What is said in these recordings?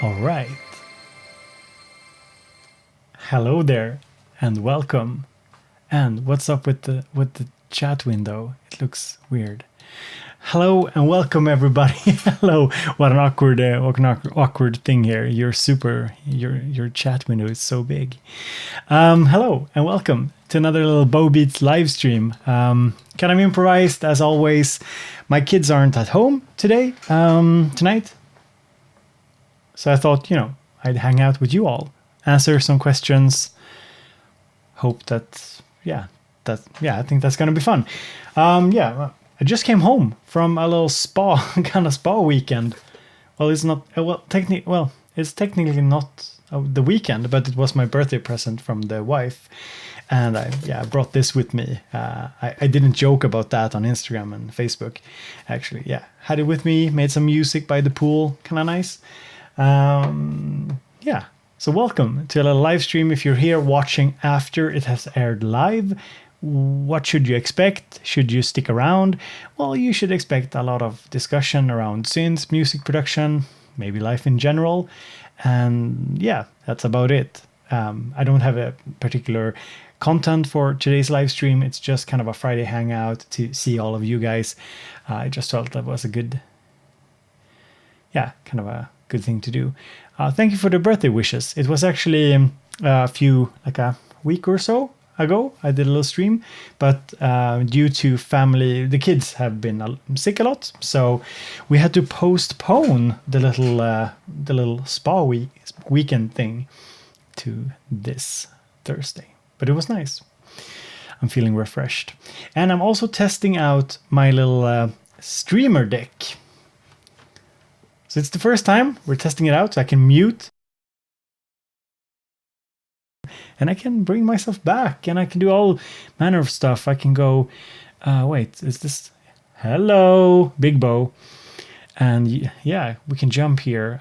All right. Hello there and welcome. And what's up with the chat window? It looks weird. Hello and welcome everybody. Hello. What an awkward thing here. Your chat window is so big. Hello and welcome to another little Bow Beats live stream. Kind of improvised as always. My kids aren't at home tonight. So I thought, I'd hang out with you all, answer some questions. Hope that, I think that's going to be fun. I just came home from a little spa weekend. Well, it's not, it's technically not the weekend, but it was my birthday present from the wife. And I brought this with me. I didn't joke about that on Instagram and Facebook. Actually, had it with me, made some music by the pool, kind of nice. So welcome to a little live stream. If you're here watching after it has aired live, what should you expect? Should you stick around? Well, you should expect a lot of discussion around synths, music production, maybe life in general. And that's about it. I don't have a particular content for today's live stream. It's just kind of a Friday hangout to see all of you guys. I just felt that was a good thing to do. Thank you for the birthday wishes. It was actually a week or so ago I did a little stream, but due to family, the kids have been sick a lot, so we had to postpone the little spa weekend thing to this Thursday. But it was nice. I'm feeling refreshed, and I'm also testing out my little streamer deck. So it's the first time we're testing it out, so I can mute. And I can bring myself back, and I can do all manner of stuff. I can go, wait, is this... Hello, Big Bow. And we can jump here.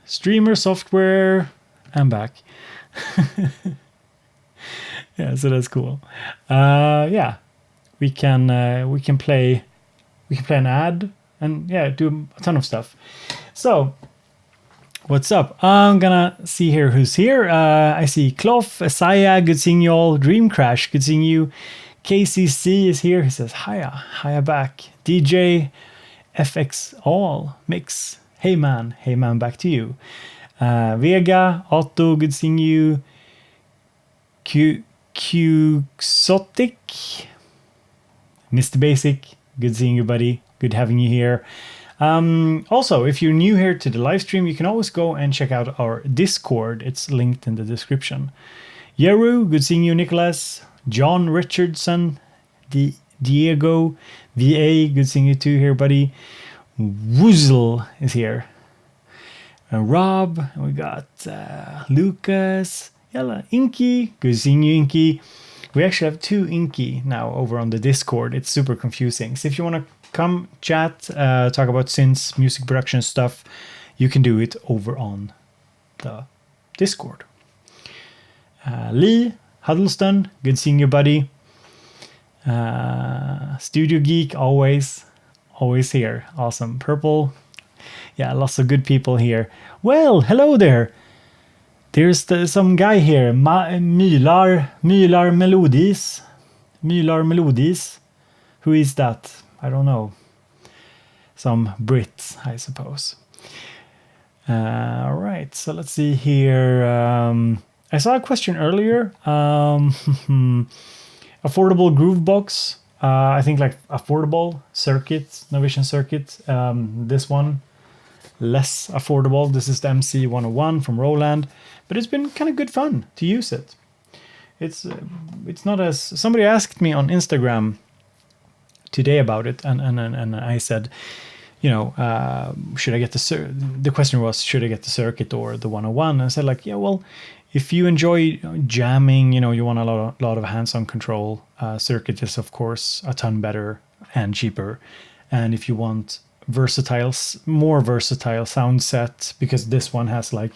Streamer software, I'm back. So that's cool. We can play an ad. And do a ton of stuff. So, what's up? I'm gonna see here who's here. I see Clough, Asaya, good seeing you all. Dream Crash, good seeing you. KCC is here. He says, hiya back. DJ, FX All, Mix. Hey man, back to you. Vega, Otto, good seeing you. Qxotic, Mr. Basic, good seeing you, buddy. Good having you here. Also, if you're new here to the live stream, you can always go and check out our Discord. It's linked in the description. Yeru, good seeing you, Nicholas. John Richardson, Diego, VA, good seeing you too here, buddy. Woozle is here. Rob, we got Lucas, Inky, good seeing you, Inky. We actually have two Inky now over on the Discord. It's super confusing. So if you want to come chat, talk about synths, music production stuff, you can do it over on the Discord. Lee Huddleston, good seeing you, buddy. Studio Geek, always here. Awesome. Purple, lots of good people here. Well, hello there. There's some guy here, Mylar Melodies. Who is that? I don't know. Some Brits, I suppose. All right, so let's see here. I saw a question earlier. Affordable Groovebox. I think like affordable circuit, Novision circuit. This one, less affordable. This is the MC101 from Roland, but it's been kind of good fun to use it. It's not as... Somebody asked me on Instagram today about it, and I said, should I get the question was, should I get the circuit or the 101? And I said if you enjoy jamming, you want a lot of hands-on control, circuit is of course a ton better and cheaper. And if you want more versatile sound set, because this one has like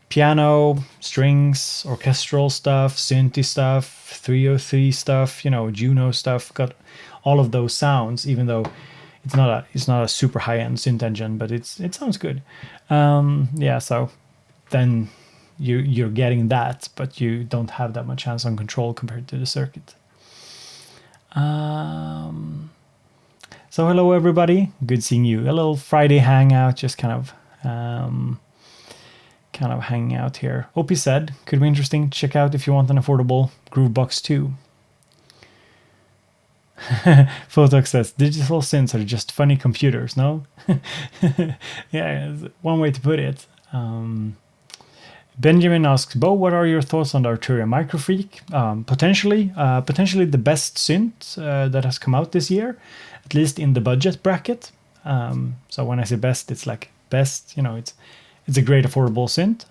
piano, strings, orchestral stuff, synthy stuff, 303 stuff, Juno stuff, got all of those sounds, even though it's not a super high end synth engine, but it sounds good. Yeah, so then you're getting that, but you don't have that much hands-on control compared to the circuit. So hello everybody, good seeing you. A little Friday hangout, just kind of hanging out here. Opie said, could be interesting. Check out if you want an affordable Groovebox 2. Photox says, digital synths are just funny computers, no? Yeah, one way to put it. Benjamin asks, Bo, what are your thoughts on the Arturia Microfreak? Potentially the best synth that has come out this year, at least in the budget bracket. So when I say best, it's like best, it's a great affordable synth.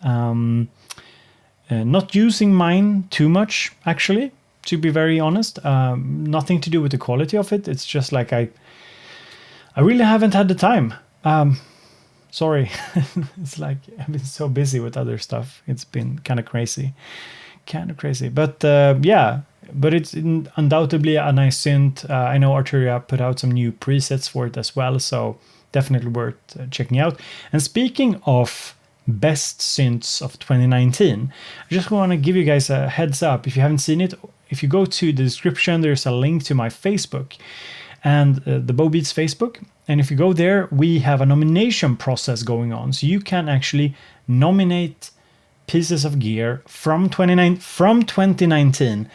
Not using mine too much, actually, to be very honest. Nothing to do with the quality of it. It's just like I really haven't had the time. Sorry. It's like I've been so busy with other stuff. It's been kind of crazy. But yeah, but it's undoubtedly a nice synth. I know Arturia put out some new presets for it as well, so definitely worth checking out. And speaking of best synths of 2019, I just want to give you guys a heads up. If you haven't seen it, if you go to the description, there's a link to my Facebook and the Bo Beats Facebook. And if you go there, we have a nomination process going on. So you can actually nominate pieces of gear from 2019.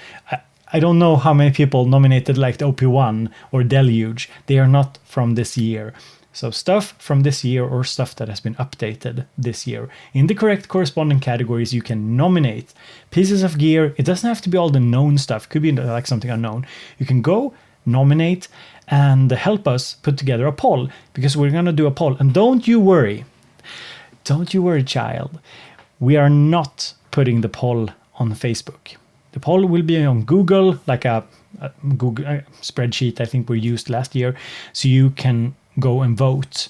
I don't know how many people nominated like the OP1 or Deluge. They are not from this year. So stuff from this year or stuff that has been updated this year. In the correct corresponding categories, you can nominate pieces of gear. It doesn't have to be all the known stuff. It could be like something unknown. You can go nominate and help us put together a poll, because we're going to do a poll. And don't you worry, child. We are not putting the poll on Facebook. The poll will be on Google, like a Google spreadsheet I think we used last year. So you can go and vote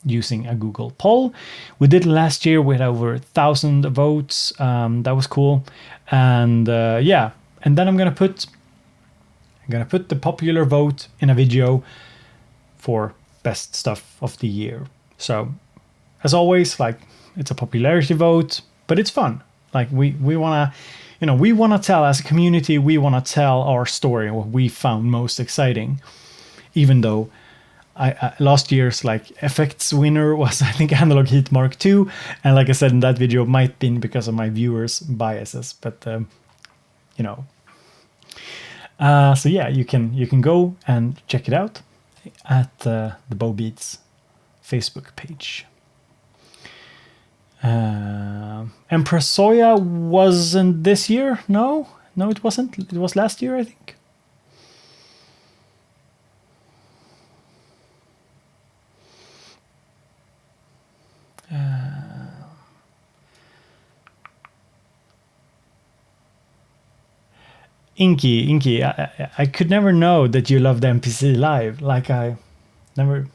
using a Google poll. We did it last year with over 1,000 votes. That was cool. And yeah, and then I'm gonna put the popular vote in a video for best stuff of the year. So as always, like, it's a popularity vote, but it's fun. Like we wanna, we wanna tell, as a community, we wanna tell our story, what we found most exciting. Even though last year's like effects winner was, I think, Analog Heat Mark II, and like I said in that video, might be because of my viewers' biases, but so yeah, you can go and check it out at the Bo Beats Facebook page. Empress Soya wasn't this year. No, it wasn't. It was last year, I think. Inky, I could never know that you loved MPC Live. Like, I never,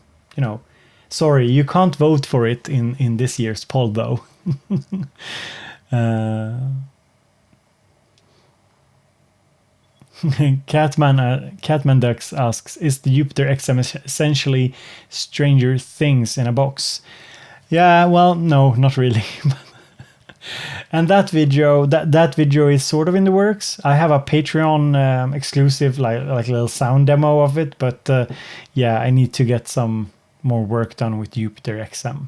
sorry, you can't vote for it in this year's poll, though. Catman Ducks asks, is the Jupiter XM essentially Stranger Things in a box? Yeah, well, no, not really. And that video is sort of in the works. I have a Patreon exclusive like little sound demo of it, but yeah, I need to get some more work done with Jupiter XM.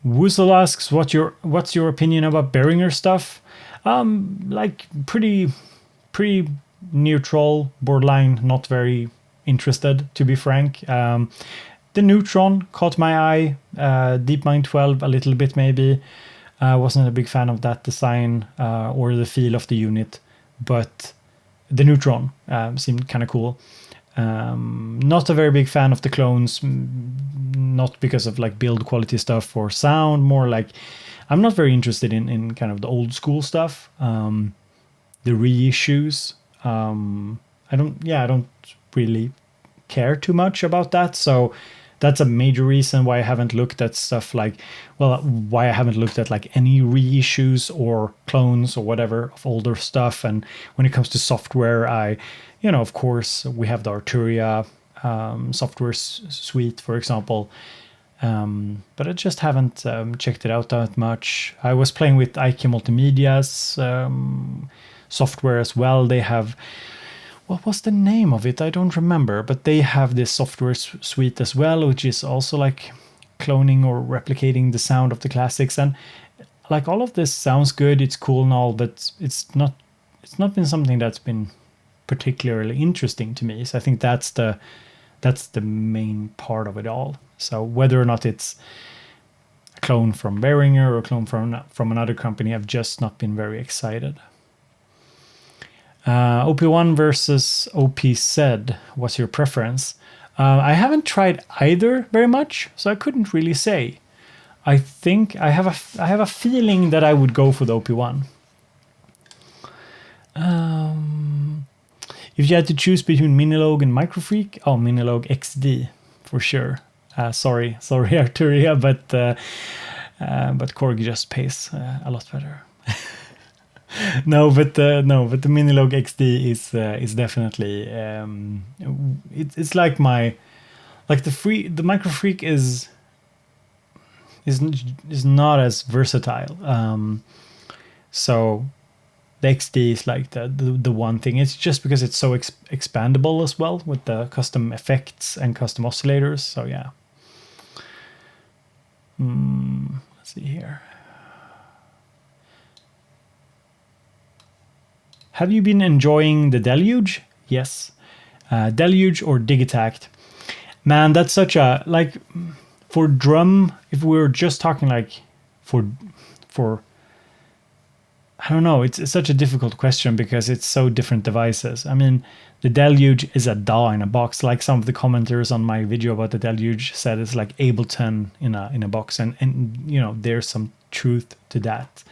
Woozle asks, what's your opinion about Behringer stuff? Like pretty neutral, borderline not very interested, to be frank. The Neutron caught my eye, DeepMind 12 a little bit maybe. I wasn't a big fan of that design or the feel of the unit, but the Neutron seemed kind of cool. Not a very big fan of the clones, not because of like build quality stuff or sound, more like I'm not very interested in kind of the old school stuff, the reissues. I don't really care too much about that, so that's a major reason why I haven't looked at stuff like, well, why I haven't looked at like any reissues or clones or whatever of older stuff. And when it comes to software, of course, we have the Arturia software suite, for example. But I just haven't checked it out that much. I was playing with IK Multimedia's software as well. They have, what was the name of it? I don't remember, but they have this software suite as well, which is also like cloning or replicating the sound of the classics. And like all of this sounds good, it's cool and all, but it's not been something that's been particularly interesting to me. So I think that's the main part of it all. So whether or not it's a clone from Behringer or a clone from another company, I've just not been very excited. OP1 versus OPZ, what's your preference? I haven't tried either very much, so I couldn't really say. I think I have a feeling that I would go for the OP1. If you had to choose between Minilogue and Microfreak, Minilogue XD for sure. Sorry, Arturia, but Korg just pays a lot better. No, but the Minilogue XD is definitely it's like the Microfreak is not as versatile. So the XD is like the one thing. It's just because it's so expandable as well with the custom effects and custom oscillators. So yeah. Let's see here. Have you been enjoying the Deluge? Yes. Deluge or Digitact. Man, that's such a, like, for drum, if we were just talking like for I don't know, it's such a difficult question because it's so different devices. I mean, the Deluge is a DAW in a box, like some of the commenters on my video about the Deluge said it's like Ableton in a box, and there's some truth to that.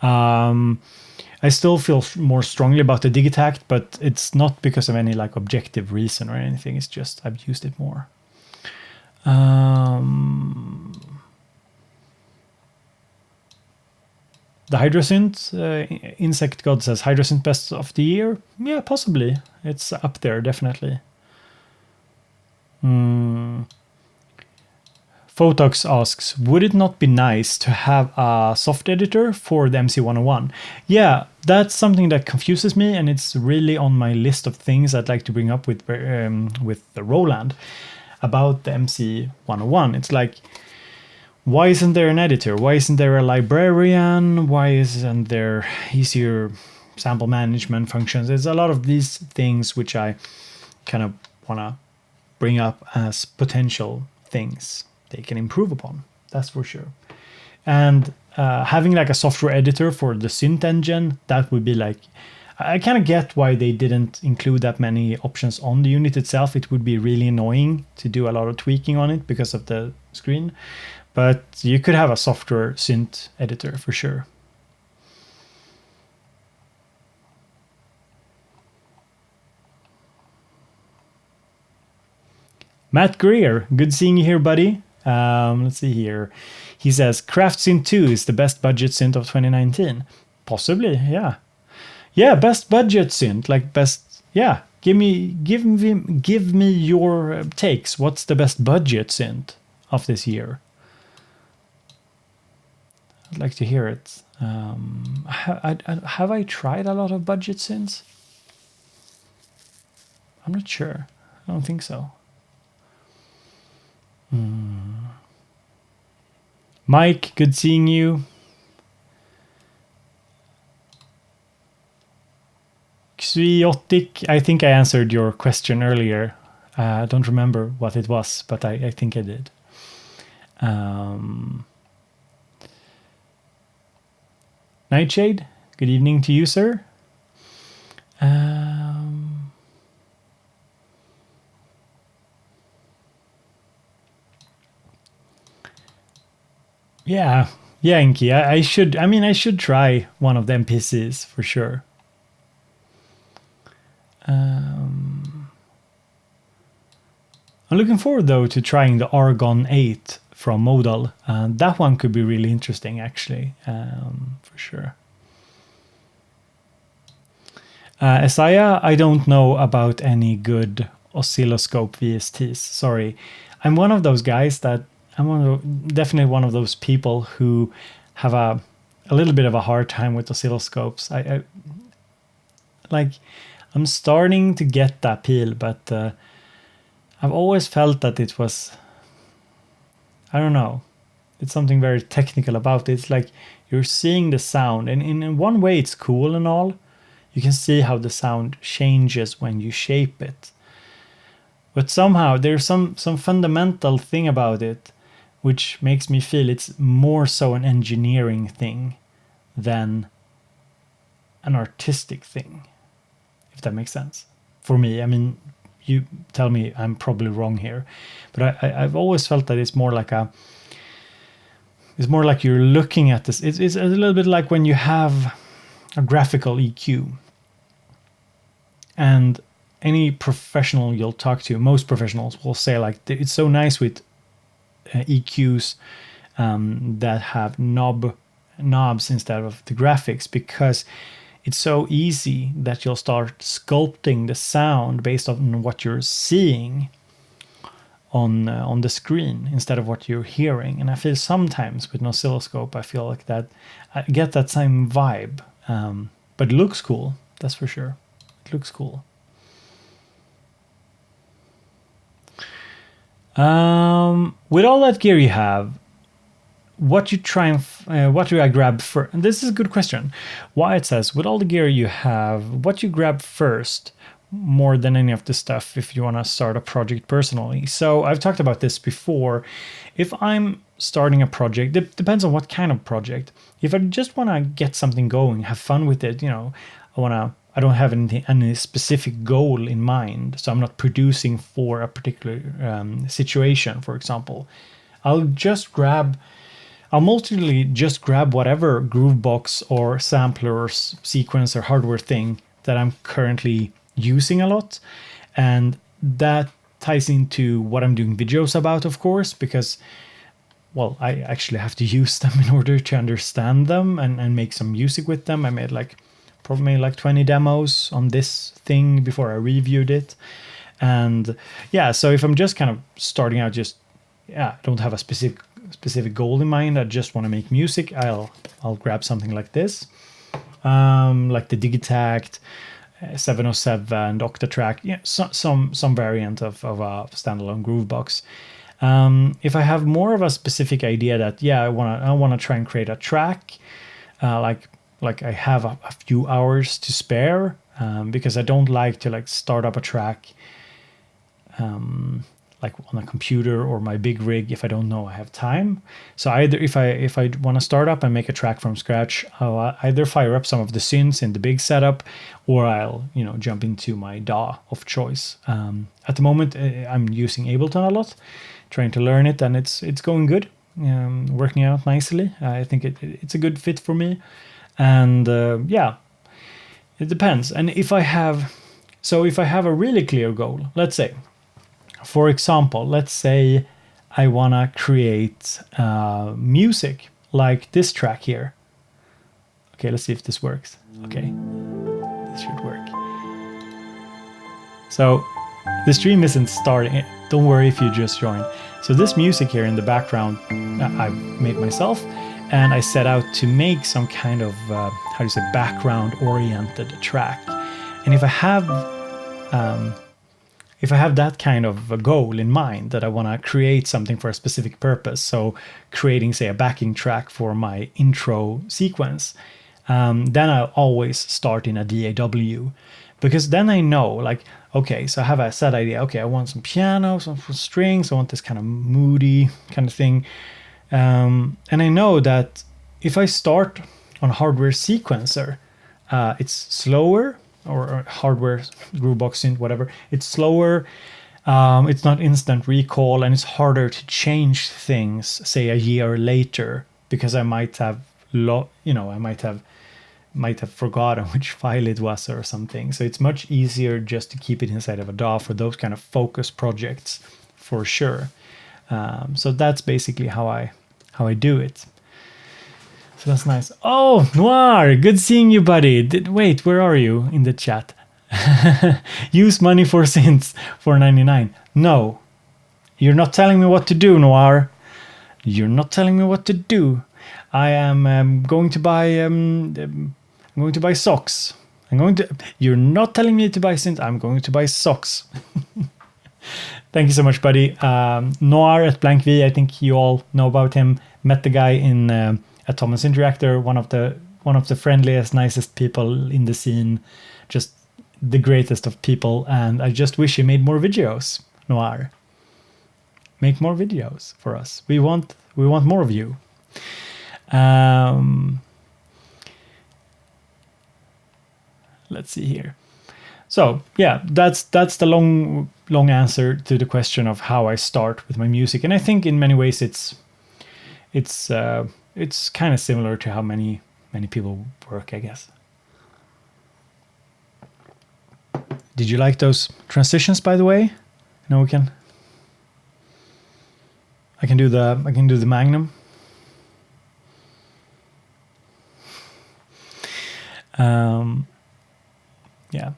I still feel more strongly about the Digitact, but it's not because of any like objective reason or anything. It's just I've used it more. The Hydrosynth, Insect God says Hydrosynth best of the year. Yeah, possibly. It's up there, definitely. Photox asks, would it not be nice to have a soft editor for the MC101? Yeah, that's something that confuses me, and it's really on my list of things I'd like to bring up with the Roland about the MC101. It's like, why isn't there an editor? Why isn't there a librarian? Why isn't there easier sample management functions? There's a lot of these things which I kind of want to bring up as potential things they can improve upon. That's for sure. And having like a software editor for the synth engine, that would be like, I kind of get why they didn't include that many options on the unit itself. It would be really annoying to do a lot of tweaking on it because of the screen. But you could have a software synth editor for sure. Matt Greer, good seeing you here, buddy. Let's see here. He says Craft Synth 2 is the best budget synth of 2019. Possibly, yeah. Yeah, best budget synth, like best. Yeah, give me your takes. What's the best budget synth of this year? I'd like to hear it. Have I tried a lot of budget synths? I'm not sure. I don't think so. Mike, good seeing you. Xiotic, I think I answered your question earlier. I don't remember what it was, but I think I did. Nightshade, good evening to you, sir. Yeah, Inky. I should try one of the MPCs for sure. I'm looking forward though to trying the Argon 8 from Modal. That one could be really interesting actually, for sure. Isaiah, I don't know about any good oscilloscope VSTs. Sorry. I'm one of those guys that definitely one of those people who have a little bit of a hard time with oscilloscopes. I'm starting to get the appeal, but I've always felt that it was, I don't know, it's something very technical about it. It's like you're seeing the sound, and in one way it's cool and all. You can see how the sound changes when you shape it. But somehow there's some fundamental thing about it which makes me feel it's more so an engineering thing than an artistic thing, if that makes sense. For me, I mean, you tell me I'm probably wrong here, but I've always felt that it's more like you're looking at this. It's a little bit like when you have a graphical EQ. And any professional you'll talk to, most professionals will say like it's so nice with EQs that have knobs instead of the graphics, because it's so easy that you'll start sculpting the sound based on what you're seeing on the screen instead of what you're hearing. And I feel sometimes with an oscilloscope, I feel like that I get that same vibe, but it looks cool, that's for sure. It looks cool. With all that gear you have, what do I grab first? And this is a good question. Wyatt says, with all the gear you have, what you grab first more than any of the stuff if you want to start a project personally? So I've talked about this before. If I'm starting a project, it depends on what kind of project. If I just want to get something going, have fun with it, I don't have any specific goal in mind, so I'm not producing for a particular situation, for example. I'll mostly just grab whatever Groovebox or sampler or sequence or hardware thing that I'm currently using a lot. And that ties into what I'm doing videos about, of course, because, well, I actually have to use them in order to understand them and make some music with them. I made probably like 20 demos on this thing before I reviewed it. And yeah, so if I'm just kind of starting out, I don't have a specific goal in mind, I just want to make music, I'll grab something like this, like the Digitact 707 Octatrack, some variant of a standalone Groovebox. If I have more of a specific idea that I want to try and create a track, like I have a few hours to spare, because I don't like to start up a track like on a computer or my big rig if I don't know I have time. So either if I want to start up and make a track from scratch, I'll either fire up some of the synths in the big setup, or I'll jump into my DAW of choice. At the moment, I'm using Ableton a lot, trying to learn it, and it's going good, working out nicely. I think it's a good fit for me. And it depends. And if I have a really clear goal, let's say, for example, let's say I want to create music like this track here. Okay, let's see if this works. Okay, this should work. So the stream isn't starting. Don't worry if you just joined. So this music here in the background, I've made myself. And I set out to make some kind of, background-oriented track. And if I have that kind of a goal in mind, that I want to create something for a specific purpose, so creating, say, a backing track for my intro sequence, then I'll always start in a DAW. Because then I know, okay, so I have a set idea. Okay, I want some piano, some strings. I want this kind of moody kind of thing. And I know that if I start on a hardware sequencer, it's slower, or hardware Groovebox synth, whatever. It's slower. It's not instant recall, and it's harder to change things, say, a year later, because I might have might have forgotten which file it was or something. So it's much easier just to keep it inside of a DAW for those kind of focus projects for sure. So that's basically how I do it. So that's nice. Oh, Noir, good seeing you, buddy. Wait, where are you in the chat? Use money for Synths for 99. No, you're not telling me what to do, Noir. You're not telling me what to do. I am going to buy. I'm going to buy socks. You're not telling me to buy Synths. I'm going to buy socks. Thank you so much, buddy. Noir at Blank V. I think you all know about him. Met the guy in at Thomas Interactor. One of the friendliest, nicest people in the scene. Just the greatest of people. And I just wish he made more videos. Noir, make more videos for us. We want more of you. Let's see here. So yeah, that's the long answer to the question of how I start with my music, and I think in many ways it's kind of similar to how many people work, I guess. Did you like those transitions, by the way? No, I can do the Magnum. Yeah.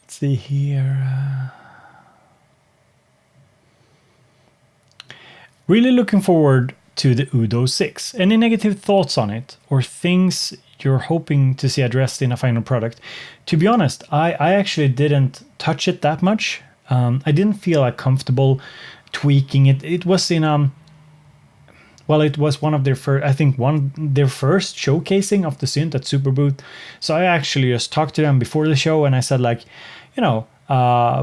Let's see here. Really looking forward to the Udo 6. Any negative thoughts on it or things you're hoping to see addressed in a final product? To be honest, I actually didn't touch it that much. I didn't feel like comfortable tweaking it. It was in it was one of their first, I think their first showcasing of the synth at Superbooth. So I actually just talked to them before the show and I said, like,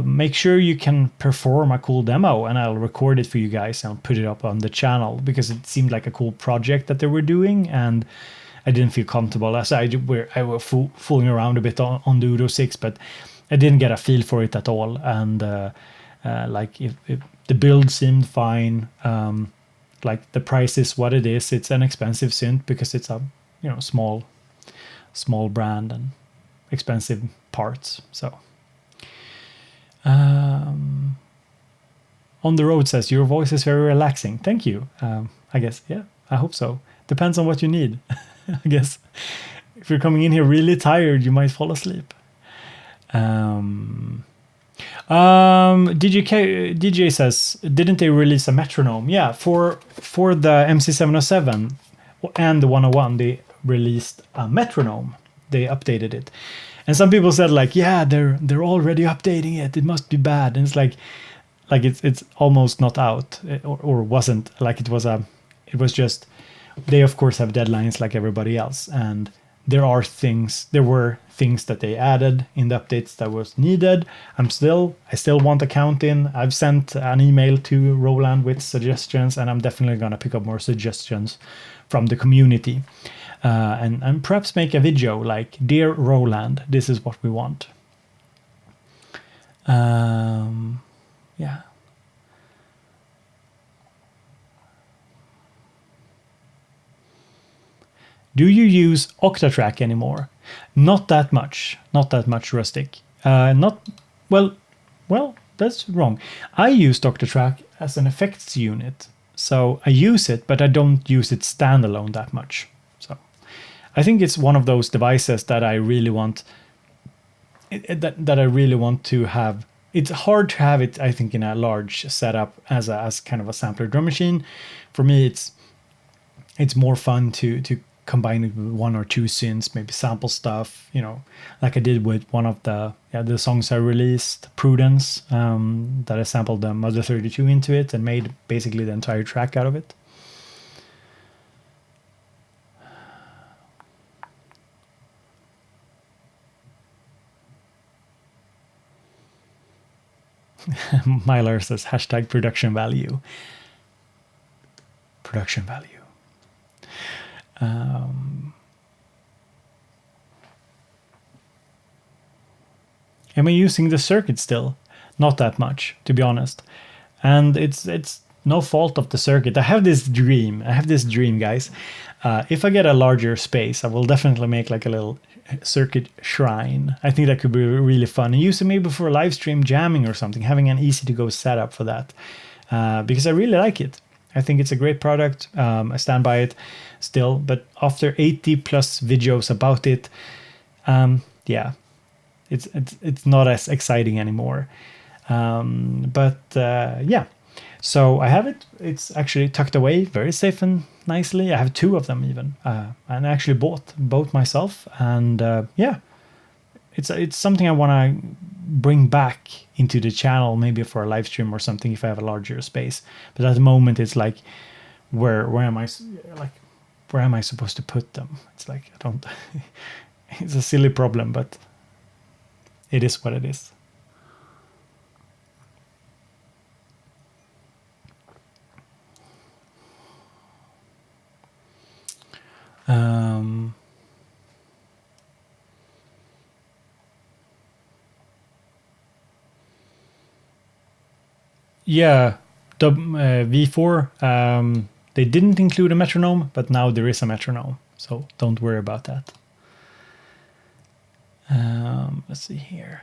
make sure you can perform a cool demo and I'll record it for you guys and put it up on the channel, because it seemed like a cool project that they were doing and I didn't feel comfortable. As I was fooling around a bit on the Udo 6, but I didn't get a feel for it at all. And if the build seemed fine. Like the price is what it is. It's an expensive synth because it's a small brand and expensive parts. So on the road says your voice is very relaxing. Thank you. I guess, yeah, I hope so. Depends on what you need. I guess if you're coming in here really tired, you might fall asleep. DJ says, didn't they release a metronome? Yeah, for the MC707 and the 101, they released a metronome. They updated it, and some people said, like, yeah, they're already updating it. It must be bad. And it's like it's almost not out, or wasn't. Like it was just, they of course have deadlines like everybody else, and there were things that they added in the updates that was needed. I still want a count in. I've sent an email to Roland with suggestions, and I'm definitely gonna pick up more suggestions from the community, and perhaps make a video like, dear Roland, this is what we want. Yeah. Do you use Octatrack anymore? Not that much, Rustic. Well, that's wrong. I used Octatrack as an effects unit. So I use it, but I don't use it standalone that much. So I think it's one of those devices that I really want that I really want to have. It's hard to have it, I think, in a large setup as kind of a sampler drum machine. For me, it's more fun to combine it with one or two synths, maybe sample stuff, like I did with one of the songs I released, Prudence, that I sampled the Mother 32 into it and made basically the entire track out of it. Mylar says hashtag production value. Production value. Am I using the circuit still? Not that much, to be honest. And it's no fault of the circuit. I have this dream, guys. If I get a larger space, I will definitely make like a little circuit shrine. I think that could be really fun, and use it maybe for live stream jamming or something, having an easy to go setup for that, because I really like it. I think it's a great product. I stand by it still, but after 80 plus videos about it, yeah, it's not as exciting anymore. Yeah, so I have it. It's actually tucked away very safe and nicely. I have 2 of them even, and I actually bought both myself. And yeah, it's something I want to bring back into the channel, maybe for a live stream or something if I have a larger space. But at the moment, it's like, where am I supposed to put them? It's like I don't. It's a silly problem, but it is what it is. Yeah, the V4, they didn't include a metronome, but now there is a metronome, so don't worry about that. Let's see here.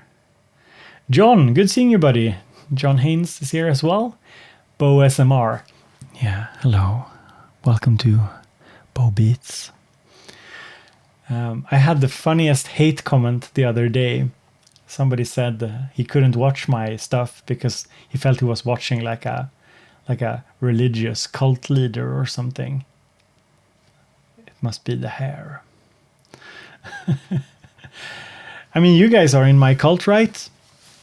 John, good seeing you, buddy. John Haynes is here as well. Bo SMR. Yeah, hello. Welcome to Bo Beats. I had the funniest hate comment the other day. Somebody said he couldn't watch my stuff because he felt he was watching like a religious cult leader or something. It must be the hair. I mean, you guys are in my cult, right?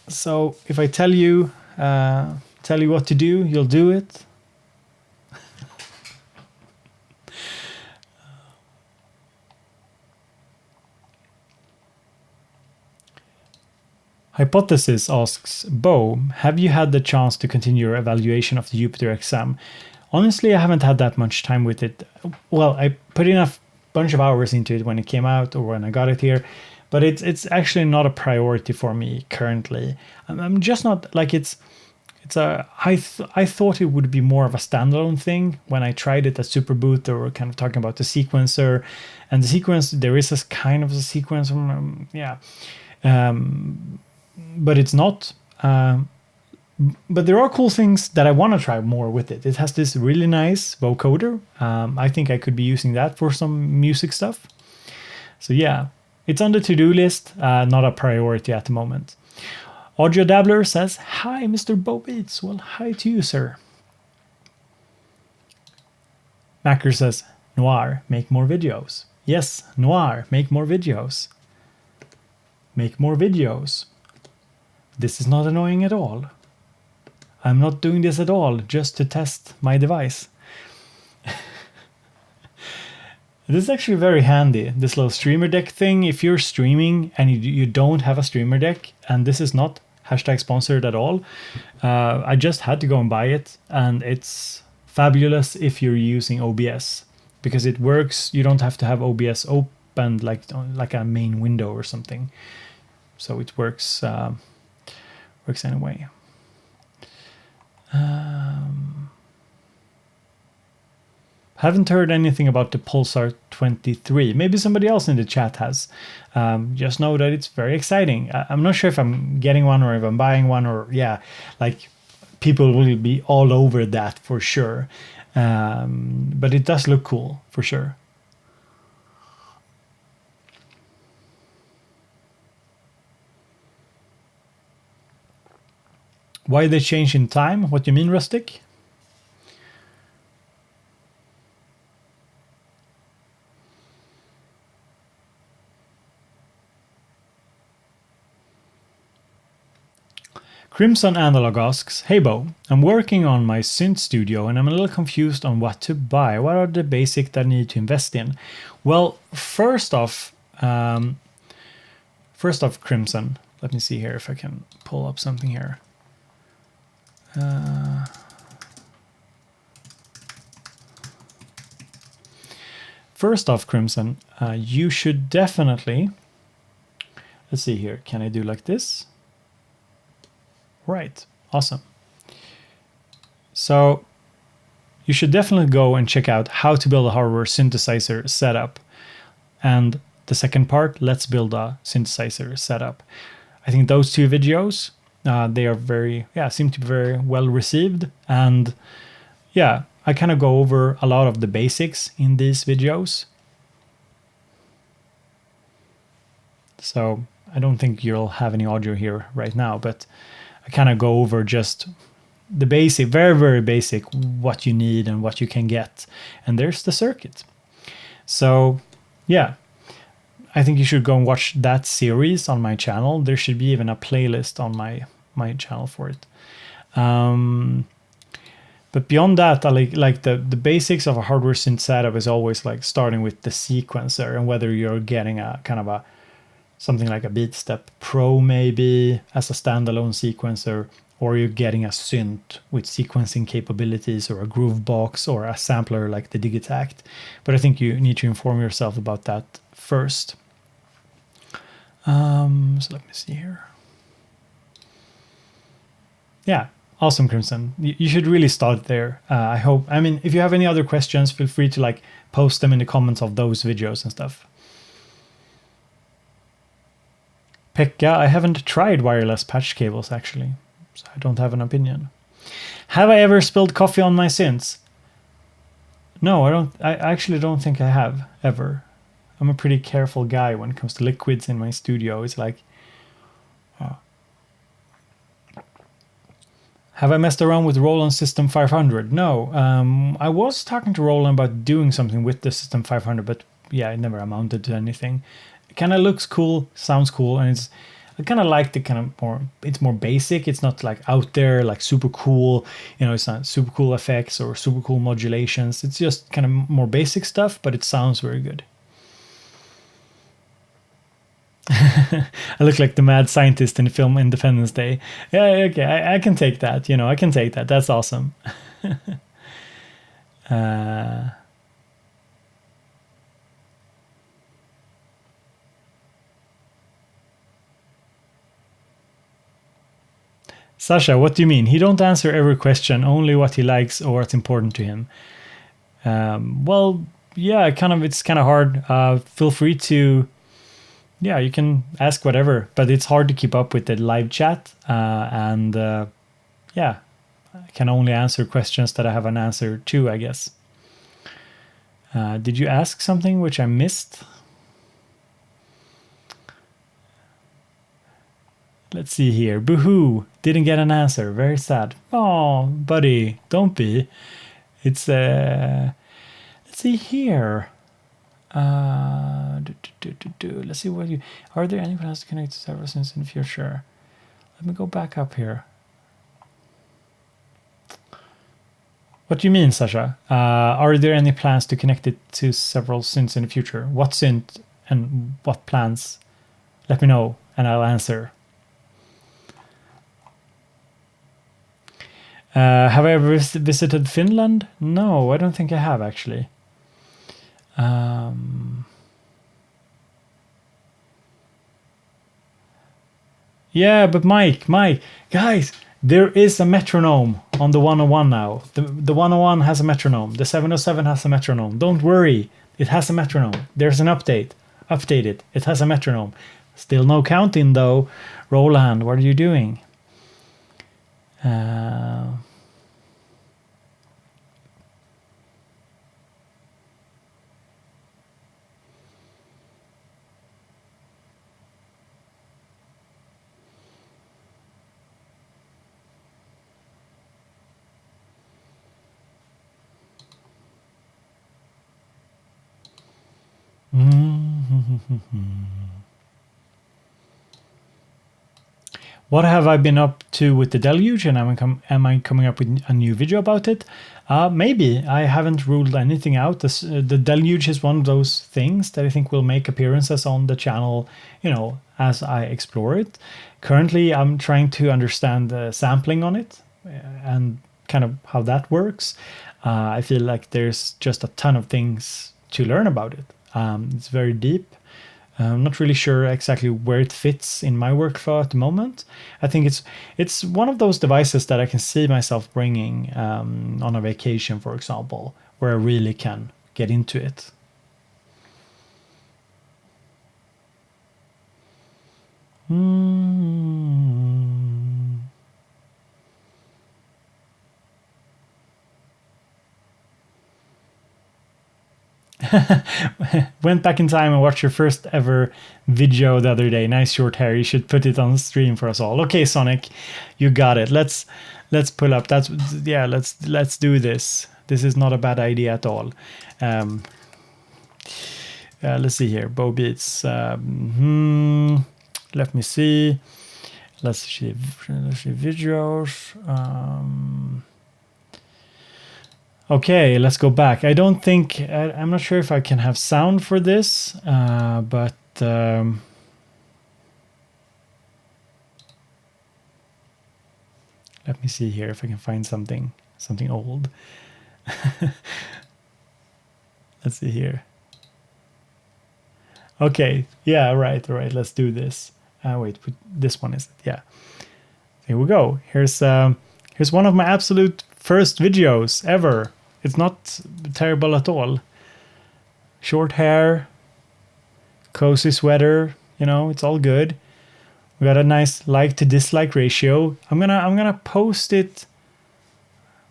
So if I tell you what to do, you'll do it. Hypothesis asks, Bo, have you had the chance to continue your evaluation of the Jupiter exam? Honestly, I haven't had that much time with it. Well, I put enough bunch of hours into it when it came out or when I got it here, but it's actually not a priority for me currently. I'm just not like I thought it would be more of a standalone thing when I tried it at Superboot. They were kind of talking about the sequencer, and the sequence, there is a kind of a sequence, but it's not. But there are cool things that I want to try more with it. It has this really nice vocoder. I think I could be using that for some music stuff. So yeah, it's on the to-do list, not a priority at the moment. Audio Dabbler says, hi, Mr. Bo Beats. Well, hi to you, sir. Macker says, Noir, make more videos. Yes, Noir, make more videos. Make more videos. This is not annoying at all. I'm not doing this at all just to test my device. This is actually very handy, this little streamer deck thing. If you're streaming and you don't have a streamer deck, and this is not hashtag sponsored at all, I just had to go and buy it, and it's fabulous if you're using OBS because it works. You don't have to have OBS opened like a main window or something, so it works anyway. Haven't heard anything about the Pulsar 23. Maybe somebody else in the chat has. Just know that it's very exciting. I'm not sure if I'm getting one or if I'm buying one, or like people will be all over that for sure. But it does look cool for sure. Why they change in time? What do you mean, Rustic? Crimson Analog asks, hey Bo, I'm working on my synth studio and I'm a little confused on what to buy. What are the basics that I need to invest in? Well, first off, Crimson, let me see here if I can pull up something here. First off, Crimson, you should definitely, let's see here, can I do like this? Right, awesome. So you should definitely go and check out how to build a hardware synthesizer setup. And the second part, let's build a synthesizer setup. I think those two videos, they are seem to be very well received. And yeah, I kind of go over a lot of the basics in these videos. So I don't think you'll have any audio here right now, but I kind of go over just the basic, very, very basic, what you need and what you can get. And there's the circuit. So yeah, I think you should go and watch that series on my channel. There should be even a playlist on my channel for it. But beyond that, I like the basics of a hardware synth setup is always like starting with the sequencer, and whether you're getting a kind of a something like a BeatStep Pro maybe as a standalone sequencer, or you're getting a synth with sequencing capabilities, or a groove box, or a sampler like the Digitact. But I think you need to inform yourself about that first. So let me see here. Yeah, awesome, Crimson. You should really start there. I hope. I mean, if you have any other questions, feel free to like post them in the comments of those videos and stuff. Pekka, I haven't tried wireless patch cables actually, so I don't have an opinion. Have I ever spilled coffee on my synths? No, I don't. I actually don't think I have ever. I'm a pretty careful guy when it comes to liquids in my studio. It's like, have I messed around with Roland System 500? No. I was talking to Roland about doing something with the System 500, but yeah, it never amounted to anything. It kind of looks cool, sounds cool, and I kind of like the kind of more, it's more basic. It's not like out there, like super cool, it's not super cool effects or super cool modulations. It's just kind of more basic stuff, but it sounds very good. I look like the mad scientist in the film Independence Day. Yeah, okay, I can take that. I can take that. That's awesome. Sasha, what do you mean? He don't answer every question, only what he likes or what's important to him. Well, yeah, it's kind of hard. Feel free to, yeah, you can ask whatever, but it's hard to keep up with the live chat. Yeah, I can only answer questions that I have an answer to, I guess. Did you ask something which I missed? Let's see here. Boo-hoo! Didn't get an answer. Very sad. Oh, buddy, don't be. It's let's see here. Let's see what you. Are there any plans to connect to several synths in the future? Let me go back up here. What do you mean, Sasha? Are there any plans to connect it to several synths in the future? What synth and what plans? Let me know and I'll answer. Have I ever visited Finland? No, I don't think I have actually. Yeah, but Mike, guys, there is a metronome on the 101 now. The 101 has a metronome. The 707 has a metronome. Don't worry, it has a metronome. There's an update. Update it. It has a metronome. Still no counting though. Roland, what are you doing? What have I been up to with the deluge, and am I coming up with a new video about it? Maybe. I haven't ruled anything out. The deluge is one of those things that I think will make appearances on the channel, as I explore it. Currently, I'm trying to understand the sampling on it and kind of how that works. I feel like there's just a ton of things to learn about it. It's very deep. I'm not really sure exactly where it fits in my workflow at the moment. I think it's one of those devices that I can see myself bringing on a vacation, for example, where I really can get into it. Went back in time and watched your first ever video the other day. Nice short hair. You should put it on the stream for us all. Okay, Sonic, you got it. Let's pull up. Let's do this. This is not a bad idea at all. Let's see here. Bow beats. Let me see. Let's see videos. Okay, let's go back. I don't think, I'm not sure if I can have sound for this, but let me see here if I can find something old. Let's see here. Okay, yeah, right, let's do this. Wait, this one is it? Yeah. Here we go. Here's one of my absolute first videos ever. It's not terrible at all. Short hair, cozy sweater, it's all good. We got a nice like to dislike ratio. I'm gonna post it.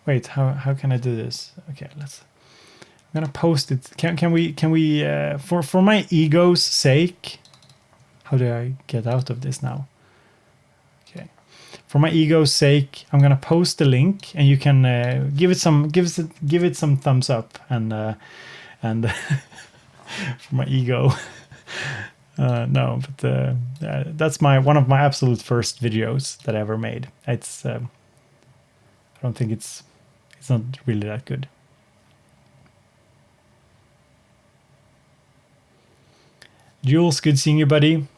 Wait, how can I do this? Okay, I'm gonna post it. Can we for my ego's sake? How do I get out of this now? Okay. For my ego's sake, I'm gonna post the link, and you can give it some thumbs up and for my ego. No, but that's one of my absolute first videos that I ever made. It's I don't think it's not really that good. Jules, good seeing you, buddy.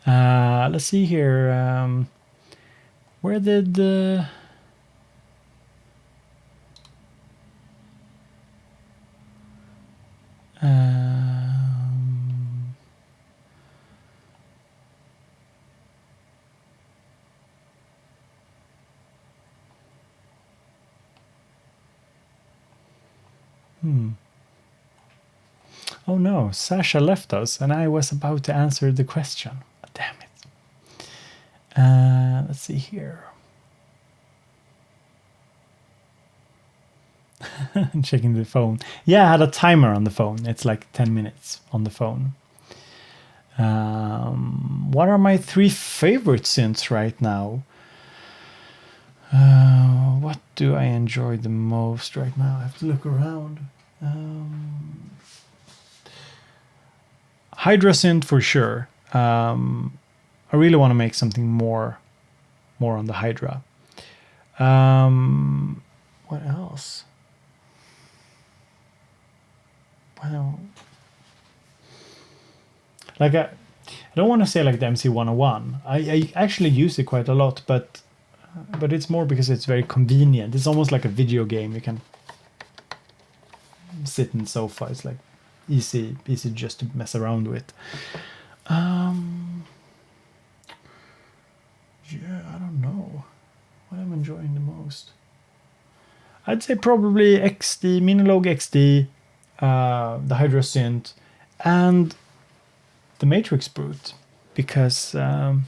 Let's see here. Where did Oh no, Sasha left us, and I was about to answer the question. Damn it. Let's see here. Checking the phone. Yeah, I had a timer on the phone. It's like 10 minutes on the phone. What are my 3 favorite synths right now? What do I enjoy the most right now? I have to look around. Hydra synth for sure. I really want to make something more on the Hydra. What else? Well, like I don't want to say like the MC101. I actually use it quite a lot, but it's more because it's very convenient. It's almost like a video game. You can sit in the sofa. It's like easy just to mess around with. Yeah, I don't know what I'm enjoying the most. I'd say probably XD, Minilogue XD, the Hydra synth, and the Matrix Brute, because of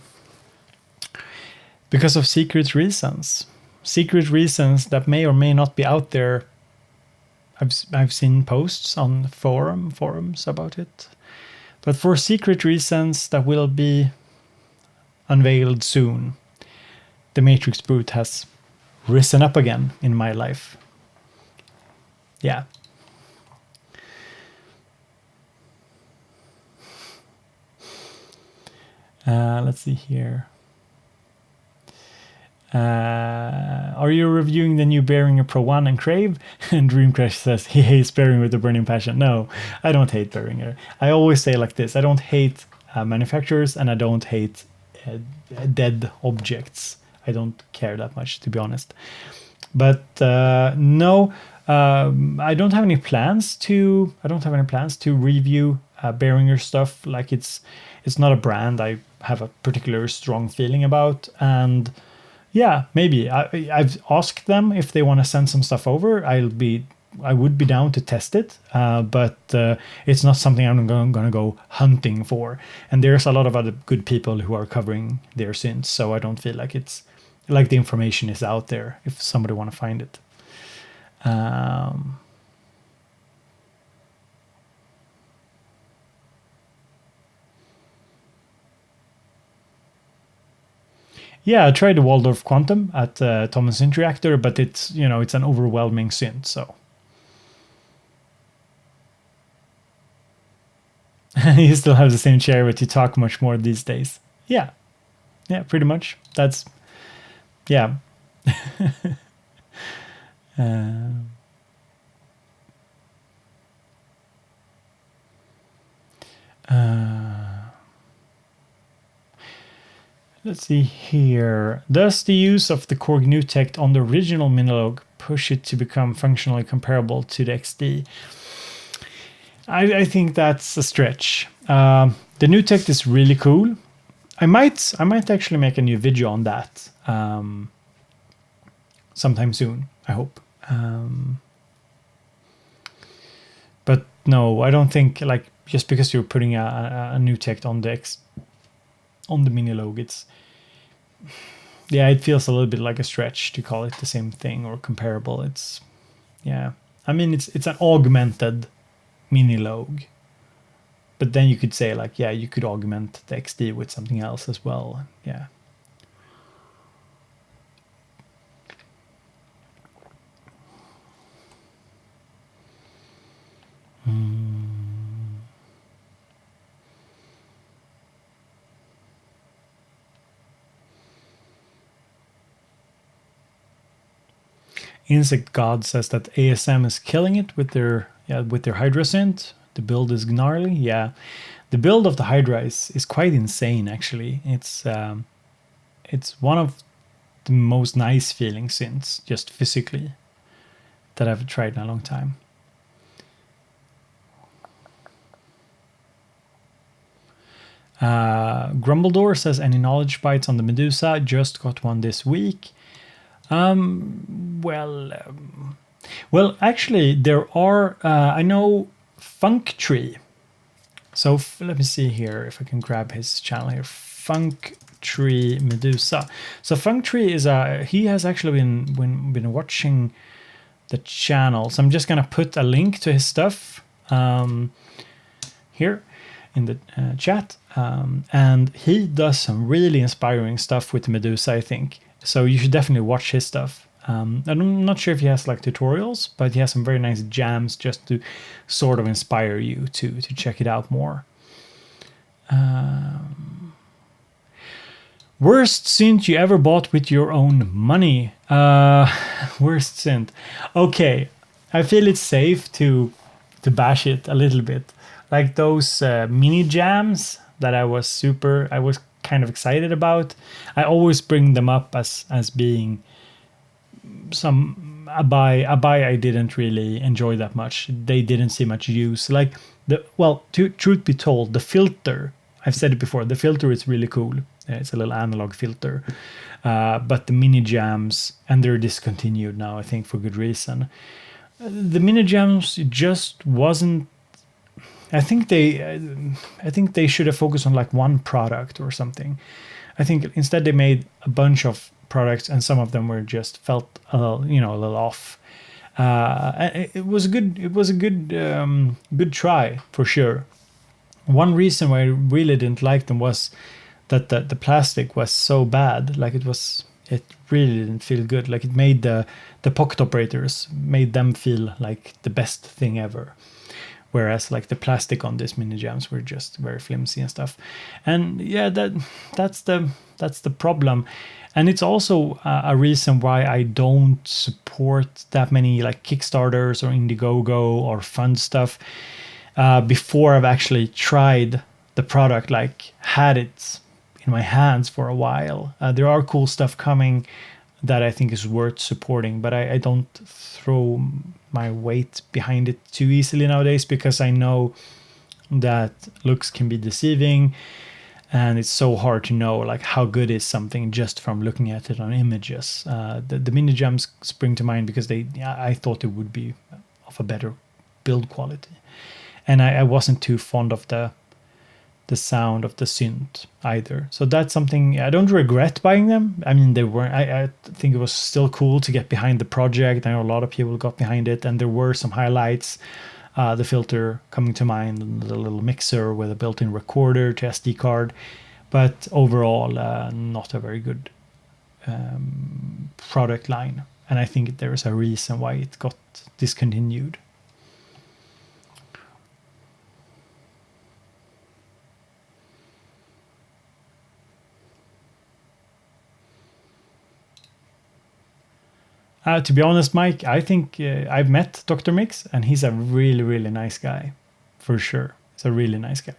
secret reasons that may or may not be out there. I've seen posts on forums about it, but for secret reasons that will be unveiled soon, the Matrix Brute has risen up again in my life. Yeah. Let's see here. Are you reviewing the new Behringer Pro 1 and Crave? And Dreamcrash says he hates Behringer with a burning passion. No, I don't hate Behringer. I always say like this. I don't hate manufacturers, and I don't hate dead objects. I don't care that much, to be honest. But no, I don't have any plans to review Behringer stuff. Like it's not a brand I have a particular strong feeling about, and yeah, maybe I've asked them if they want to send some stuff over. I would be down to test it, but it's not something I'm going to go hunting for. And there's a lot of other good people who are covering their synths, so I don't feel like it's like the information is out there if somebody want to find it. Yeah, I tried the Waldorf Quantum at Thomas Synth Reactor, but it's it's an overwhelming synth. So you still have the same chair, but you talk much more these days. Yeah, yeah, pretty much. That's yeah. Let's see here. Does the use of the Korg NewTek on the original Minilog push it to become functionally comparable to the XD? I think that's a stretch. The NewTek is really cool. I might actually make a new video on that sometime soon, I hope. But no, I don't think like just because you're putting a NewTek on the Minilog, it feels a little bit like a stretch to call it the same thing or comparable. It's I mean it's an augmented Minilog, but then you could say like you could augment the XD with something else as well. Yeah. Insect God says that ASM is killing it with their Hydra synth. The build is gnarly. Yeah, the build of the Hydra is quite insane actually. It's one of the most nice feeling synths just physically that I've tried in a long time. Grumbledore says any knowledge bites on the Medusa. Just got one this week. Well, actually, there are. I know Funk Tree. So let me see here if I can grab his channel here. Funk Tree Medusa. So Funk Tree is he has actually been watching the channel. So I'm just gonna put a link to his stuff here in the chat, and he does some really inspiring stuff with the Medusa, I think. So you should definitely watch his stuff. I'm not sure if he has like tutorials, but he has some very nice jams just to sort of inspire you to check it out more. Worst synth you ever bought with your own money? Worst synth. Okay, I feel it's safe to bash it a little bit. Like those mini jams that I was kind of excited about. I always bring them up as being a buy I didn't really enjoy that much. They didn't see much use. Like truth be told, the filter, I've said it before, the filter is really cool. It's a little analog filter. But the mini jams, and they're discontinued now, I think for good reason. The mini jams just wasn't. I think they should have focused on like one product or something. I think instead they made a bunch of products, and some of them were just felt a little off. It was a good try for sure. One reason why I really didn't like them was that the plastic was so bad. Like it really didn't feel good. Like it made the pocket operators made them feel like the best thing ever. Whereas like the plastic on these mini jams were just very flimsy and stuff. And yeah, that's the problem. And it's also a reason why I don't support that many like Kickstarters or Indiegogo or fund stuff before I've actually tried the product, like had it in my hands for a while. There are cool stuff coming that I think is worth supporting, but I don't throw my weight behind it too easily nowadays, because I know that looks can be deceiving, and it's so hard to know like how good is something just from looking at it on images. The mini jumps spring to mind because I thought it would be of a better build quality, and I wasn't too fond of the sound of the synth either. So that's something I don't regret buying them. I mean, they weren't. I think it was still cool to get behind the project. I know a lot of people got behind it, and there were some highlights. The filter coming to mind, and the little mixer with a built-in recorder to SD card. But overall, not a very good product line. And I think there is a reason why it got discontinued. To be honest, Mike, I think I've met Dr. Mix, and he's a really, really nice guy, for sure. He's a really nice guy.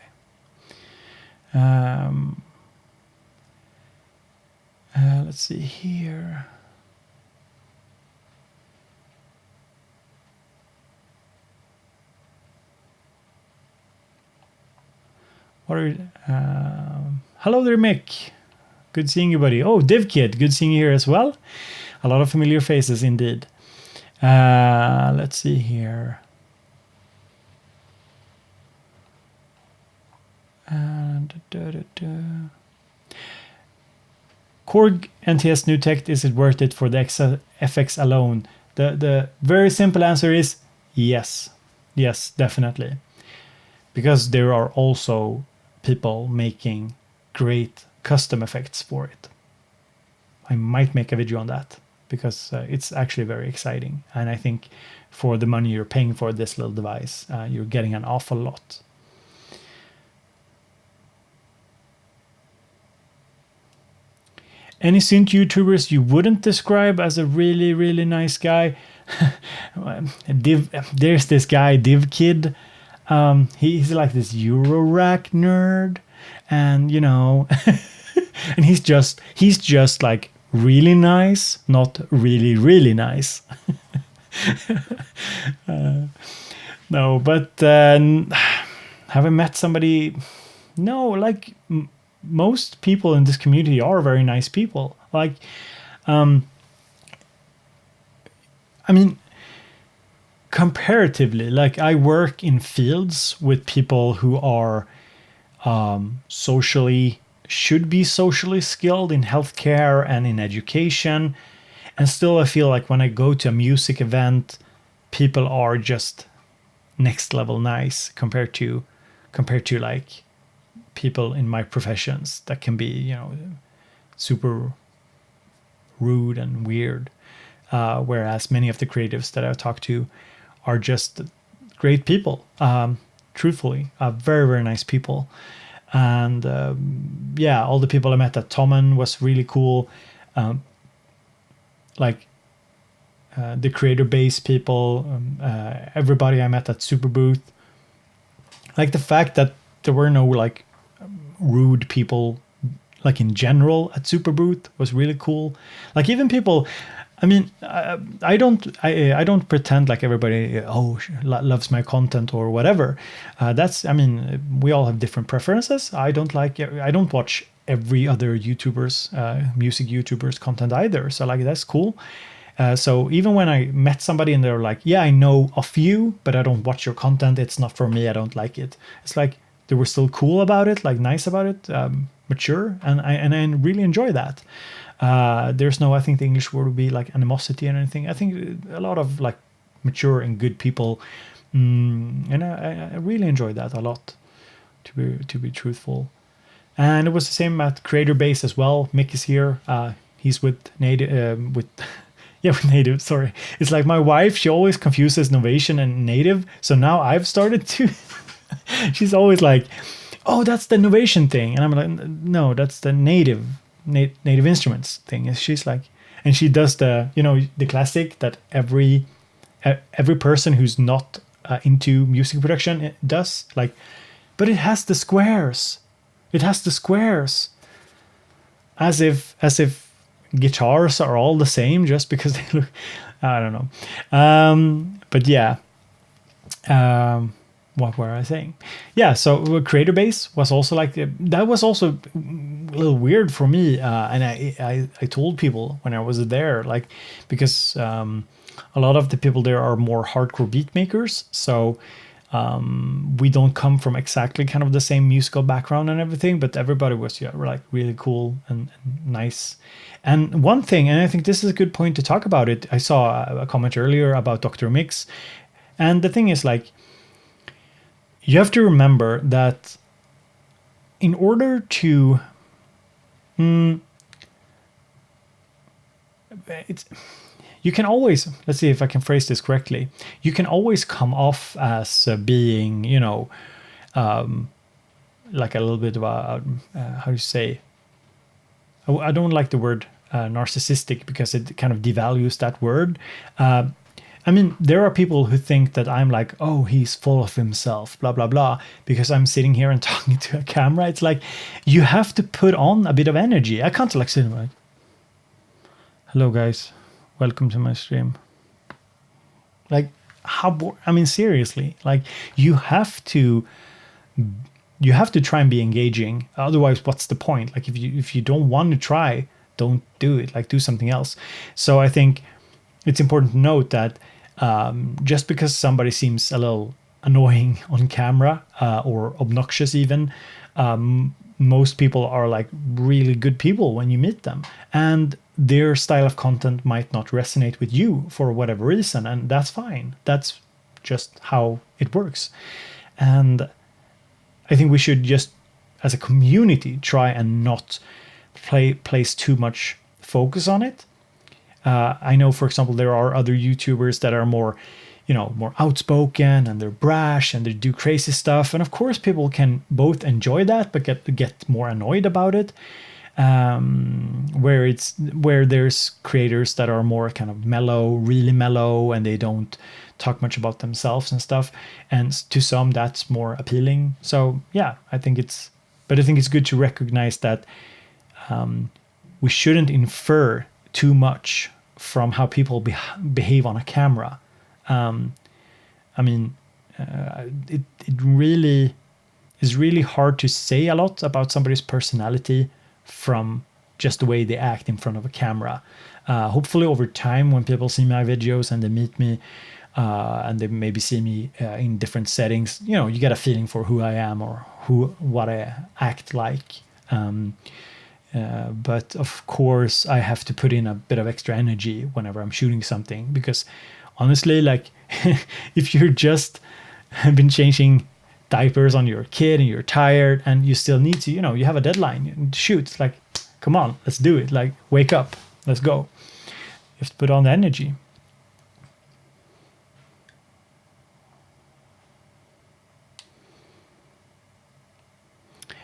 Let's see here. What are hello there, Mick. Good seeing you, buddy. Oh, DivKid, good seeing you here as well. A lot of familiar faces indeed. Let's see here. Korg NTS new tech, is it worth it for the FX alone? The very simple answer is yes. Yes, definitely. Because there are also people making great custom effects for it. I might make a video on that because it's actually very exciting. And I think for the money you're paying for this little device, you're getting an awful lot. Any synth YouTubers you wouldn't describe as a really, really nice guy? There's this guy, DivKid. He's like this Eurorack nerd. And, you know, and he's just like really nice, not really, really nice. No, but have I met somebody? No, like most people in this community are very nice people. Like, I mean, comparatively, like I work in fields with people who are should be socially skilled in healthcare and in education. And still I feel like when I go to a music event, people are just next level nice compared to like people in my professions that can be, you know, super rude and weird. Whereas many of the creatives that I've talked to are just great people. Truthfully, very, very nice people. And yeah, all the people I met at Tommen was really cool. Like the creator base people, everybody I met at Super Booth. Like the fact that there were no like rude people like in general at Super Booth was really cool. Like even people, I mean, I don't pretend like everybody loves my content or whatever. I mean, we all have different preferences. I don't watch every other music YouTubers content either. So like that's cool. So even when I met somebody and they're like, yeah, I know of you, but I don't watch your content. It's not for me. I don't like it. It's like they were still cool about it, like nice about it, mature, and I really enjoy that. There's no, I think the English word would be like animosity and anything. I think a lot of like mature and good people, and I really enjoyed that a lot, to be truthful. And it was the same at Creator Base as well. Mick is here. He's with native with native. Sorry, it's like my wife. She always confuses Novation and native. So now I've started to. She's always like, "Oh, that's the Novation thing," and I'm like, "No, that's the native instruments thing." And she's like, and she does the classic that every person who's not into music production does, like, but it has the squares. It has the squares. As if guitars are all the same just because they look. I don't know. But yeah. what were I saying? Yeah, so creator base was also like that was also a little weird for me, and I told people when I was there, like, because a lot of the people there are more hardcore beat makers, so we don't come from exactly kind of the same musical background and everything, but everybody was like really cool and nice. And one thing, and I think this is a good point to talk about it, I saw a comment earlier about Dr. Mix, and the thing is, like, you have to remember that in order to it's you can always, let's see if I can phrase this correctly, you can always come off as being, like a little bit of a how do you say, I don't like the word narcissistic because it kind of devalues that word. I mean, there are people who think that I'm like, oh, he's full of himself, blah, blah, blah, because I'm sitting here and talking to a camera. It's like, you have to put on a bit of energy. I can't like sit like, hello, guys. Welcome to my stream. Like, I mean, seriously, like, you have to try and be engaging. Otherwise, what's the point? Like, if you don't want to try, don't do it. Like, do something else. So I think it's important to note that just because somebody seems a little annoying on camera or obnoxious even, most people are like really good people when you meet them, and their style of content might not resonate with you for whatever reason, and that's fine. That's just how it works. And I think we should just, as a community, try and not place too much focus on it. I know, for example, there are other YouTubers that are more, more outspoken and they're brash and they do crazy stuff. And of course, people can both enjoy that, but get more annoyed about it. Where there's creators that are more kind of mellow, really mellow, and they don't talk much about themselves and stuff. And to some, that's more appealing. So yeah, I think it's good to recognize that we shouldn't infer too much from how people behave on a camera. I mean, it really is really hard to say a lot about somebody's personality from just the way they act in front of a camera. Hopefully over time, when people see my videos and they meet me, and they maybe see me in different settings, you get a feeling for who I am or what I act like. But of course, I have to put in a bit of extra energy whenever I'm shooting something, because honestly, like, if you're just been changing diapers on your kid and you're tired and you still need to, you have a deadline to shoot. It's like, come on, let's do it. Like, wake up, let's go. You have to put on the energy.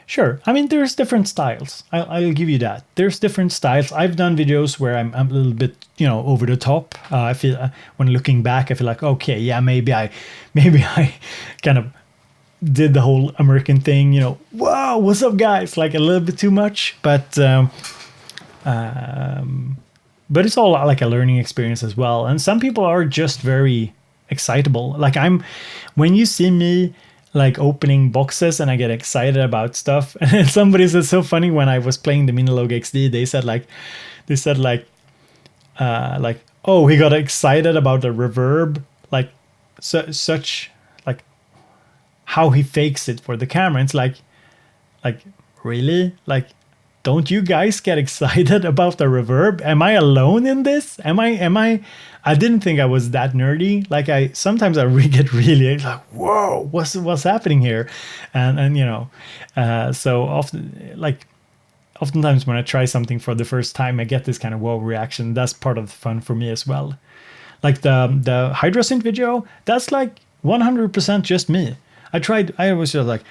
Sure. I mean, there's different styles. I'll give you that. There's different styles. I've done videos where I'm a little bit, over the top. I feel when looking back, I feel like, okay, yeah, maybe I kind of did the whole American thing, wow, what's up, guys? Like a little bit too much, but it's all like a learning experience as well. And some people are just very excitable. Like when you see me like opening boxes and I get excited about stuff. And somebody said so funny when I was playing the Minilog XD, they said oh, he got excited about the reverb, like such like how he fakes it for the camera. It's like really, like, don't you guys get excited about the reverb? Am I alone in this? Am I didn't think I was that nerdy. Like sometimes I get really like, whoa, what's happening here? And so oftentimes when I try something for the first time, I get this kind of whoa reaction. That's part of the fun for me as well. Like the Hydrosynth video, that's like 100% just me. I was just like,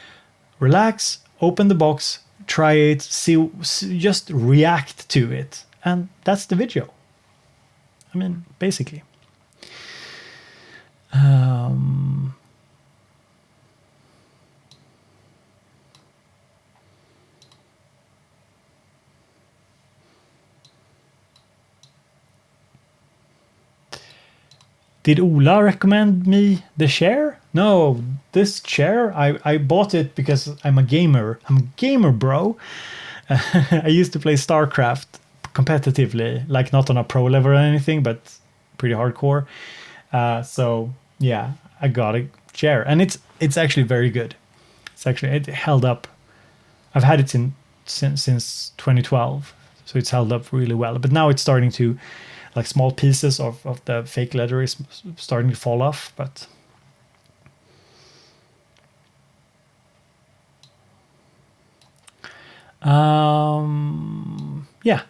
relax, open the box, try it, see, just react to it. And that's the video. I mean, basically. Did Ola recommend me the chair? No, this chair, I bought it because I'm a gamer. I'm a gamer, bro. I used to play StarCraft competitively, like not on a pro level or anything, but pretty hardcore. So yeah, I got a chair, and it's actually very good. It held up. I've had it since 2012, so it's held up really well. But now it's starting to, like, small pieces of the fake leather is starting to fall off. But yeah.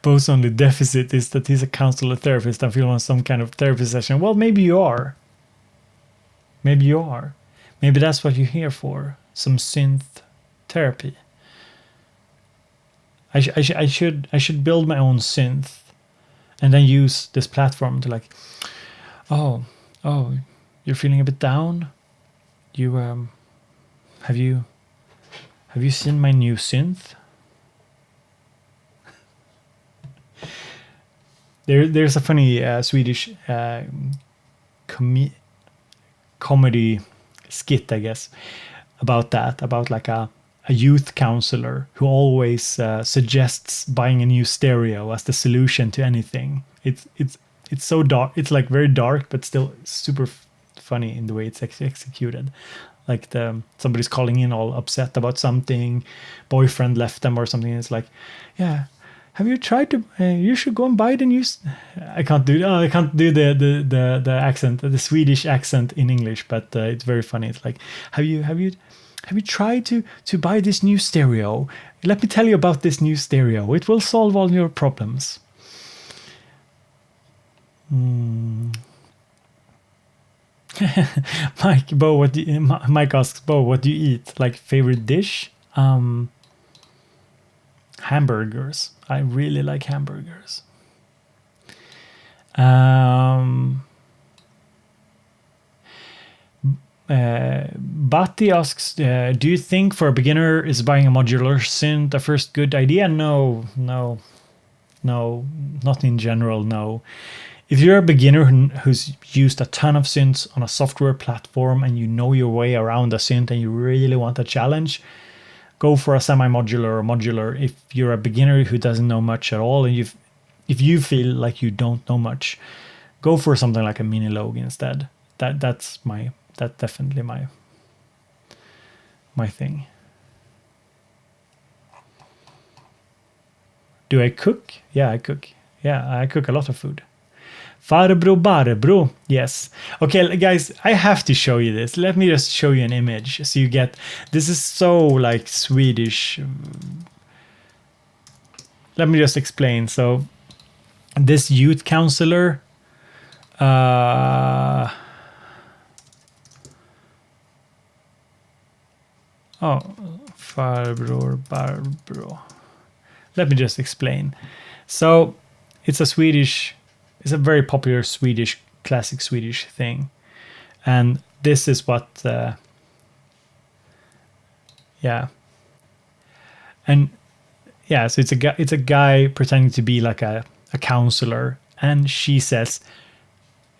Bo's only deficit is that he's a counselor therapist. I feel on some kind of therapy session. Well, maybe you are. Maybe you are. Maybe that's what you're here for. Some synth therapy. I should build my own synth, and then use this platform to, like, oh, you're feeling a bit down. You have you seen my new synth? There's a funny Swedish comedy skit, I guess, about that, about like a youth counselor who always suggests buying a new stereo as the solution to anything. It's so dark. It's like very dark, but still super funny in the way it's executed. Like somebody's calling in all upset about something, boyfriend left them or something. And it's like, yeah, have you tried to? You should go and buy the new. I can't do the accent, the Swedish accent in English, but it's very funny. It's like, have you tried to buy this new stereo? Let me tell you about this new stereo. It will solve all your problems. Mike asks, Bo, what do you eat? Like, favorite dish? Hamburgers. I really like hamburgers. Batti asks, do you think for a beginner is buying a modular synth the first good idea? No, not in general, no. If you're a beginner who's used a ton of synths on a software platform and you know your way around a synth and you really want a challenge, go for a semi-modular or modular. If you're a beginner who doesn't know much at all, and if you feel like you don't know much, go for something like a mini Logue instead. That's definitely my thing. Do I cook? Yeah, I cook. Yeah, I cook a lot of food. Farbro Barbro. Yes. Okay, guys, I have to show you this. Let me just show you an image so you get. This is so like Swedish. Let me just explain. So, this youth counselor. Oh, Farbror Barbro. Let me just explain. So, it's a very popular classic Swedish thing. And this is what, yeah. And yeah, so it's a guy pretending to be like a counselor. And she says,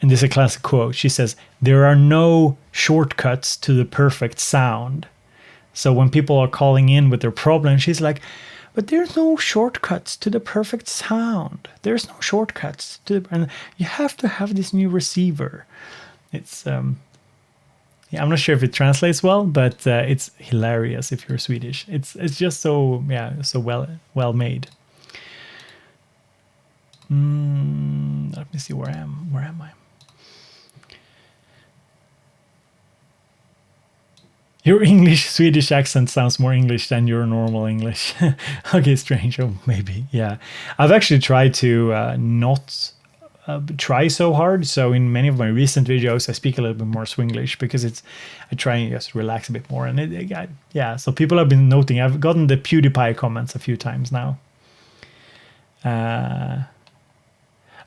and this is a classic quote, she says, there are no shortcuts to the perfect sound. So when people are calling in with their problem, she's like, but there's no shortcuts to the perfect sound. There's no shortcuts and you have to have this new receiver. It's yeah, I'm not sure if it translates well, but it's hilarious if you're Swedish. It's just so well made. Let me see where am I? Your Swedish accent sounds more English than your normal English. Okay, strange. Oh, maybe. Yeah. I've actually tried to not try so hard. So in many of my recent videos, I speak a little bit more Swinglish because I try and just relax a bit more. And yeah, so people have been noting. I've gotten the PewDiePie comments a few times now.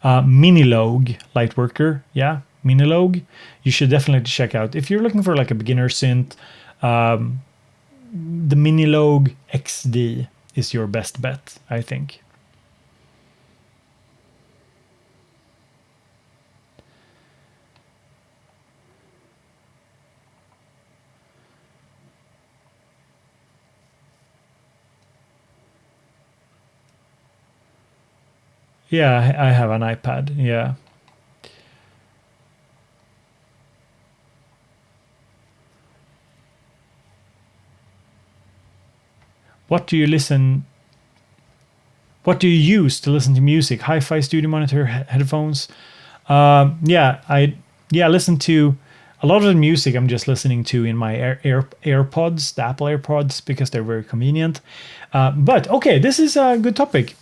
Mini Logue Lightworker. Yeah, Mini Logue. You should definitely check out. If you're looking for like a beginner synth, The Minilogue XD is your best bet, I think. Yeah, I have an iPad. Yeah. What do you listen? What do you use to listen to music? Hi-Fi Studio Monitor, headphones. I listen to a lot of the music. I'm just listening to in my AirPods, the Apple AirPods, because they're very convenient. But okay, this is a good topic.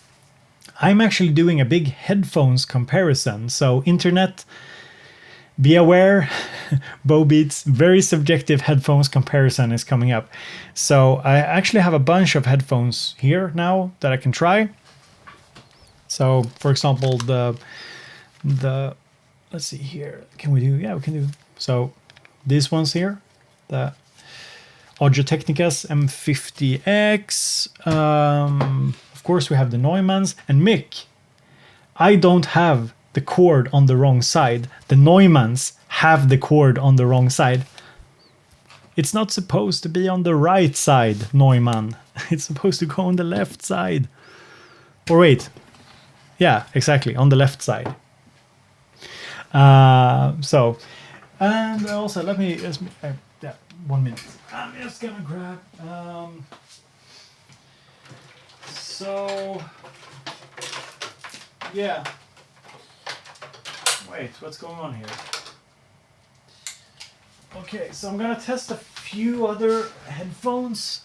I'm actually doing a big headphones comparison. So internet, be aware, Beats very subjective headphones comparison is coming up. So I actually have a bunch of headphones here now that I can try. So for example, the let's see here. Can we do? Yeah, we can do. So these ones here, the Audio Technicas M50X. Of course, we have the Neumanns and Mick. I don't have the cord on the wrong side. The Neumanns have the cord on the wrong side. It's not supposed to be on the right side, Neumann. It's supposed to go on the left side. Or wait. Yeah, exactly, on the left side. So, and also let me, yeah, 1 minute. I'm just gonna grab, so, yeah. Wait, what's going on here? Okay, so I'm gonna test a few other headphones.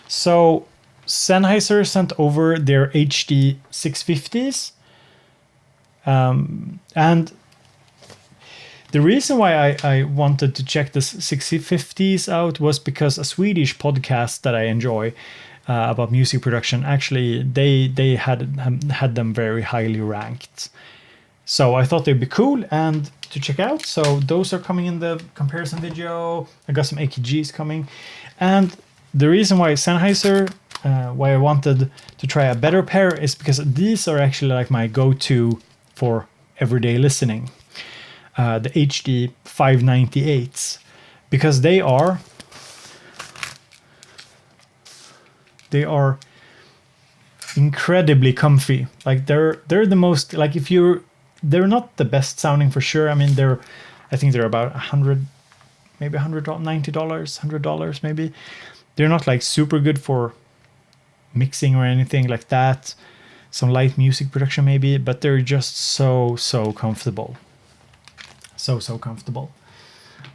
So Sennheiser sent over their HD 650s. And the reason why I wanted to check the 650s out was because a Swedish podcast that I enjoy about music production, actually they had them very highly ranked. So I thought they'd be cool and to check out. So those are coming in the comparison video. I got some AKGs coming. And the reason why Sennheiser, why I wanted to try a better pair is because these are actually like my go-to for everyday listening. The HD 598s. Because they are incredibly comfy. Like they're the most, like if you're, they're not the best sounding for sure. I mean, I think they're about $100, maybe $190, $100 maybe. They're not like super good for mixing or anything like that. Some light music production maybe, but they're just so comfortable. So comfortable.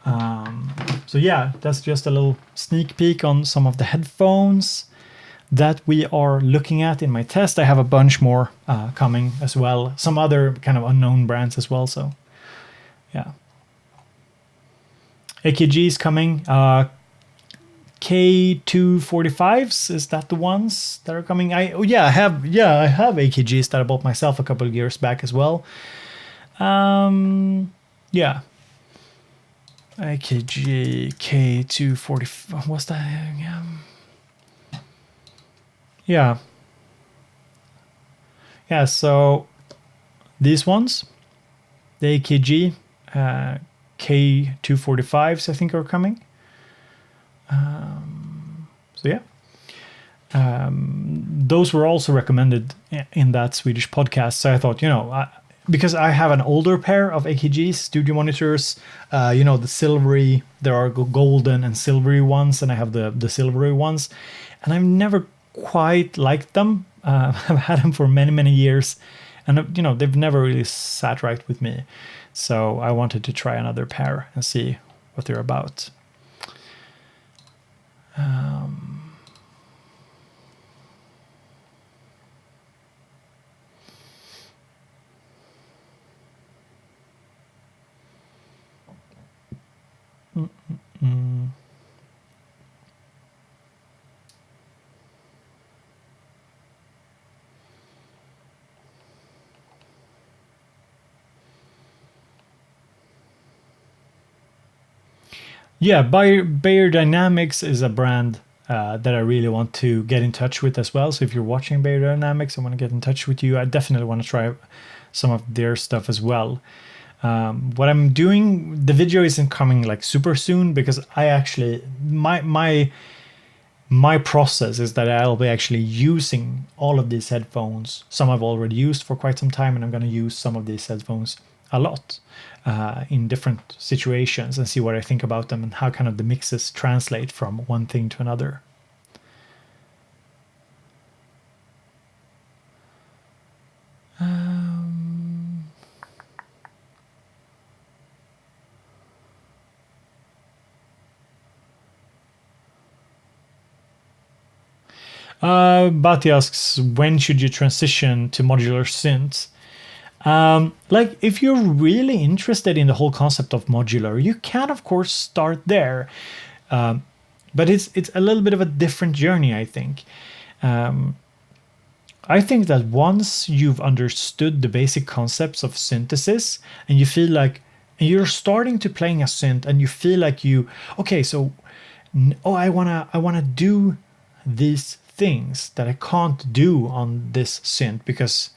So yeah, that's just a little sneak peek on some of the headphones that we are looking at in my test. I have a bunch more coming as well. Some other kind of unknown brands as well. So yeah. AKG is coming. K245s, is that the ones that are coming? I have AKGs that I bought myself a couple of years back as well. Yeah. AKG K245. What's that? Yeah. Yeah, so these ones, the AKG K245s, I think are coming. So yeah. Those were also recommended in that Swedish podcast. So I thought, because I have an older pair of AKG studio monitors, the silvery, there are golden and silvery ones, and I have the silvery ones, and I've never quite liked them. I've had them for many years, and they've never really sat right with me. So I wanted to try another pair and see what they're about. Yeah, Bayer Dynamics is a brand that I really want to get in touch with as well. So if you're watching Bayer Dynamics, I want to get in touch with you. I definitely want to try some of their stuff as well. What I'm doing, the video isn't coming like super soon because I actually my process is that I'll be actually using all of these headphones. Some I've already used for quite some time, and I'm going to use some of these headphones a lot in different situations and see what I think about them and how kind of the mixes translate from one thing to another. Bati asks, when should you transition to modular synths? Like, if you're really interested in the whole concept of modular, you can, of course, start there. But it's a little bit of a different journey, I think. I think that once you've understood the basic concepts of synthesis and you feel like you're starting to playing a synth and you feel like okay, so I wanna do these things that I can't do on this synth because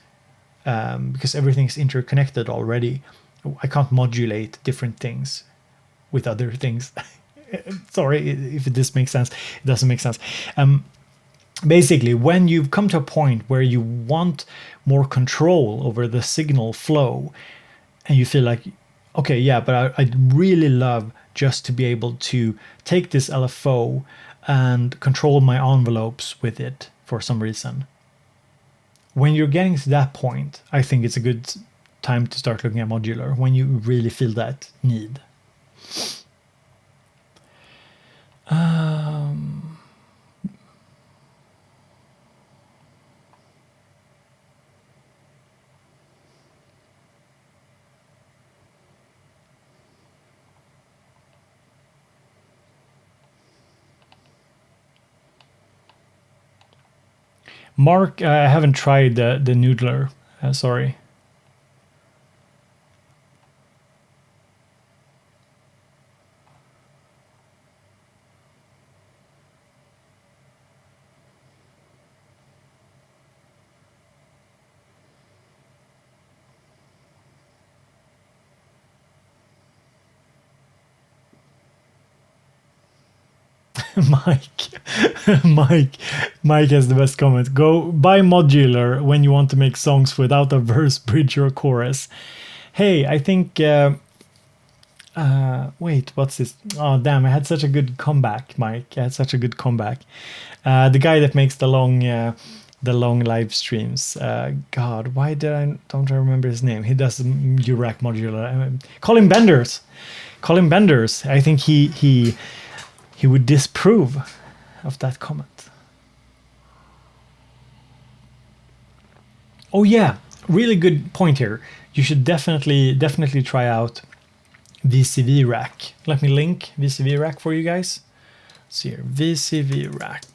everything's interconnected already. I can't modulate different things with other things. Sorry if this makes sense. It doesn't make sense. Basically, when you've come to a point where you want more control over the signal flow and you feel like, okay, yeah, but I'd really love just to be able to take this LFO and control my envelopes with it for some reason. When you're getting to that point, I think it's a good time to start looking at modular when you really feel that need. Mark, I haven't tried the noodler. Sorry. Mike has the best comment. Go buy modular when you want to make songs without a verse, bridge, or chorus. Hey, I think. Wait, what's this? Oh, damn! I had such a good comeback, Mike. I had such a good comeback. The guy that makes the long live streams. God, why don't I remember his name? He does URAC modular. Colin Benders. Colin Benders. I think he would disapprove of that comment. Oh yeah, really good point here. You should definitely try out VCV Rack. Let me link VCV Rack for you guys. Let's see here, VCV Rack.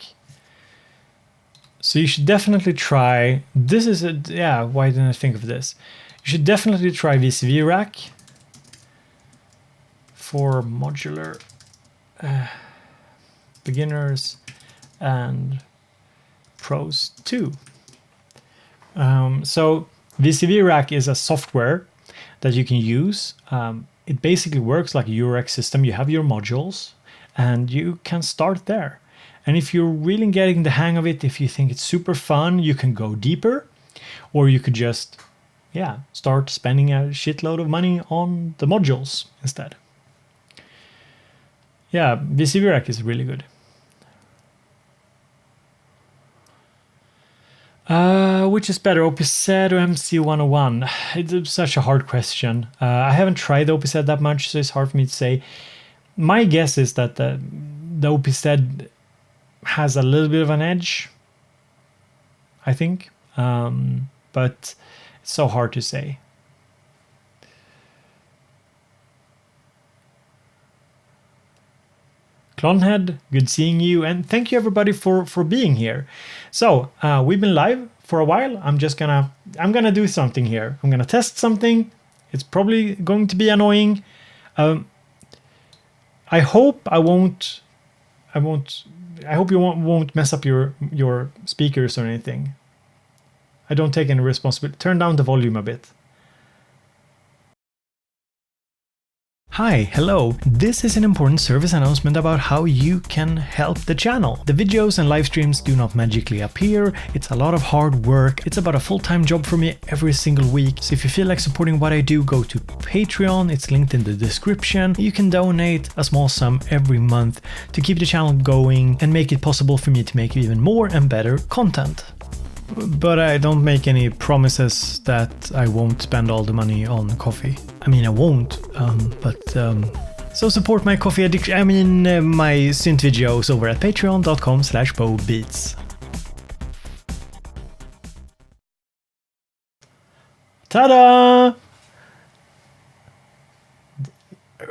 So you should definitely try. This is why didn't I think of this? You should definitely try VCV Rack for modular beginners and pros too. So VCV Rack is a software that you can use. It basically works like a URX system. You have your modules and you can start there. And if you're really getting the hang of it, if you think it's super fun, you can go deeper, or you could just, start spending a shitload of money on the modules instead. Yeah, VCV Rack is really good. Which is better, OPZ or MC101? It's such a hard question. I haven't tried OPZ that much, so it's hard for me to say. My guess is that the OPZ has a little bit of an edge, I think, but it's so hard to say. Clonhead, good seeing you, and thank you everybody for being here. So we've been live for a while. I'm gonna do something here. I'm gonna test something. It's probably going to be annoying. I hope I won't. I won't. I hope you won't mess up your speakers or anything. I don't take any responsibility. Turn down the volume a bit. Hi, hello. This is an important service announcement about how you can help the channel. The videos and live streams do not magically appear. It's a lot of hard work. It's about a full-time job for me every single week. So if you feel like supporting what I do, go to Patreon. It's linked in the description. You can donate a small sum every month to keep the channel going and make it possible for me to make even more and better content. But I don't make any promises that I won't spend all the money on coffee. I mean, I won't, so support my coffee addiction, my synth videos over at patreon.com/bowbeats. Ta-da!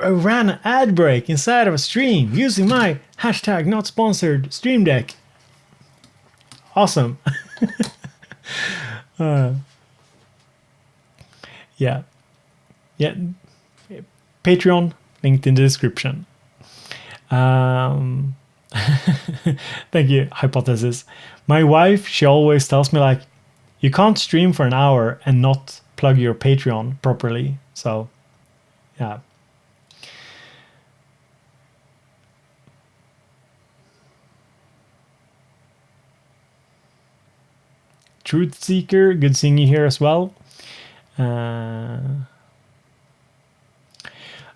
I ran an ad break inside of a stream using my #NotSponsored Stream Deck. Awesome. Yeah. Patreon linked in the description. Thank you, Hypothesis. My wife, she always tells me like, you can't stream for an hour and not plug your Patreon properly. So, yeah. Truth Seeker, good seeing you here as well.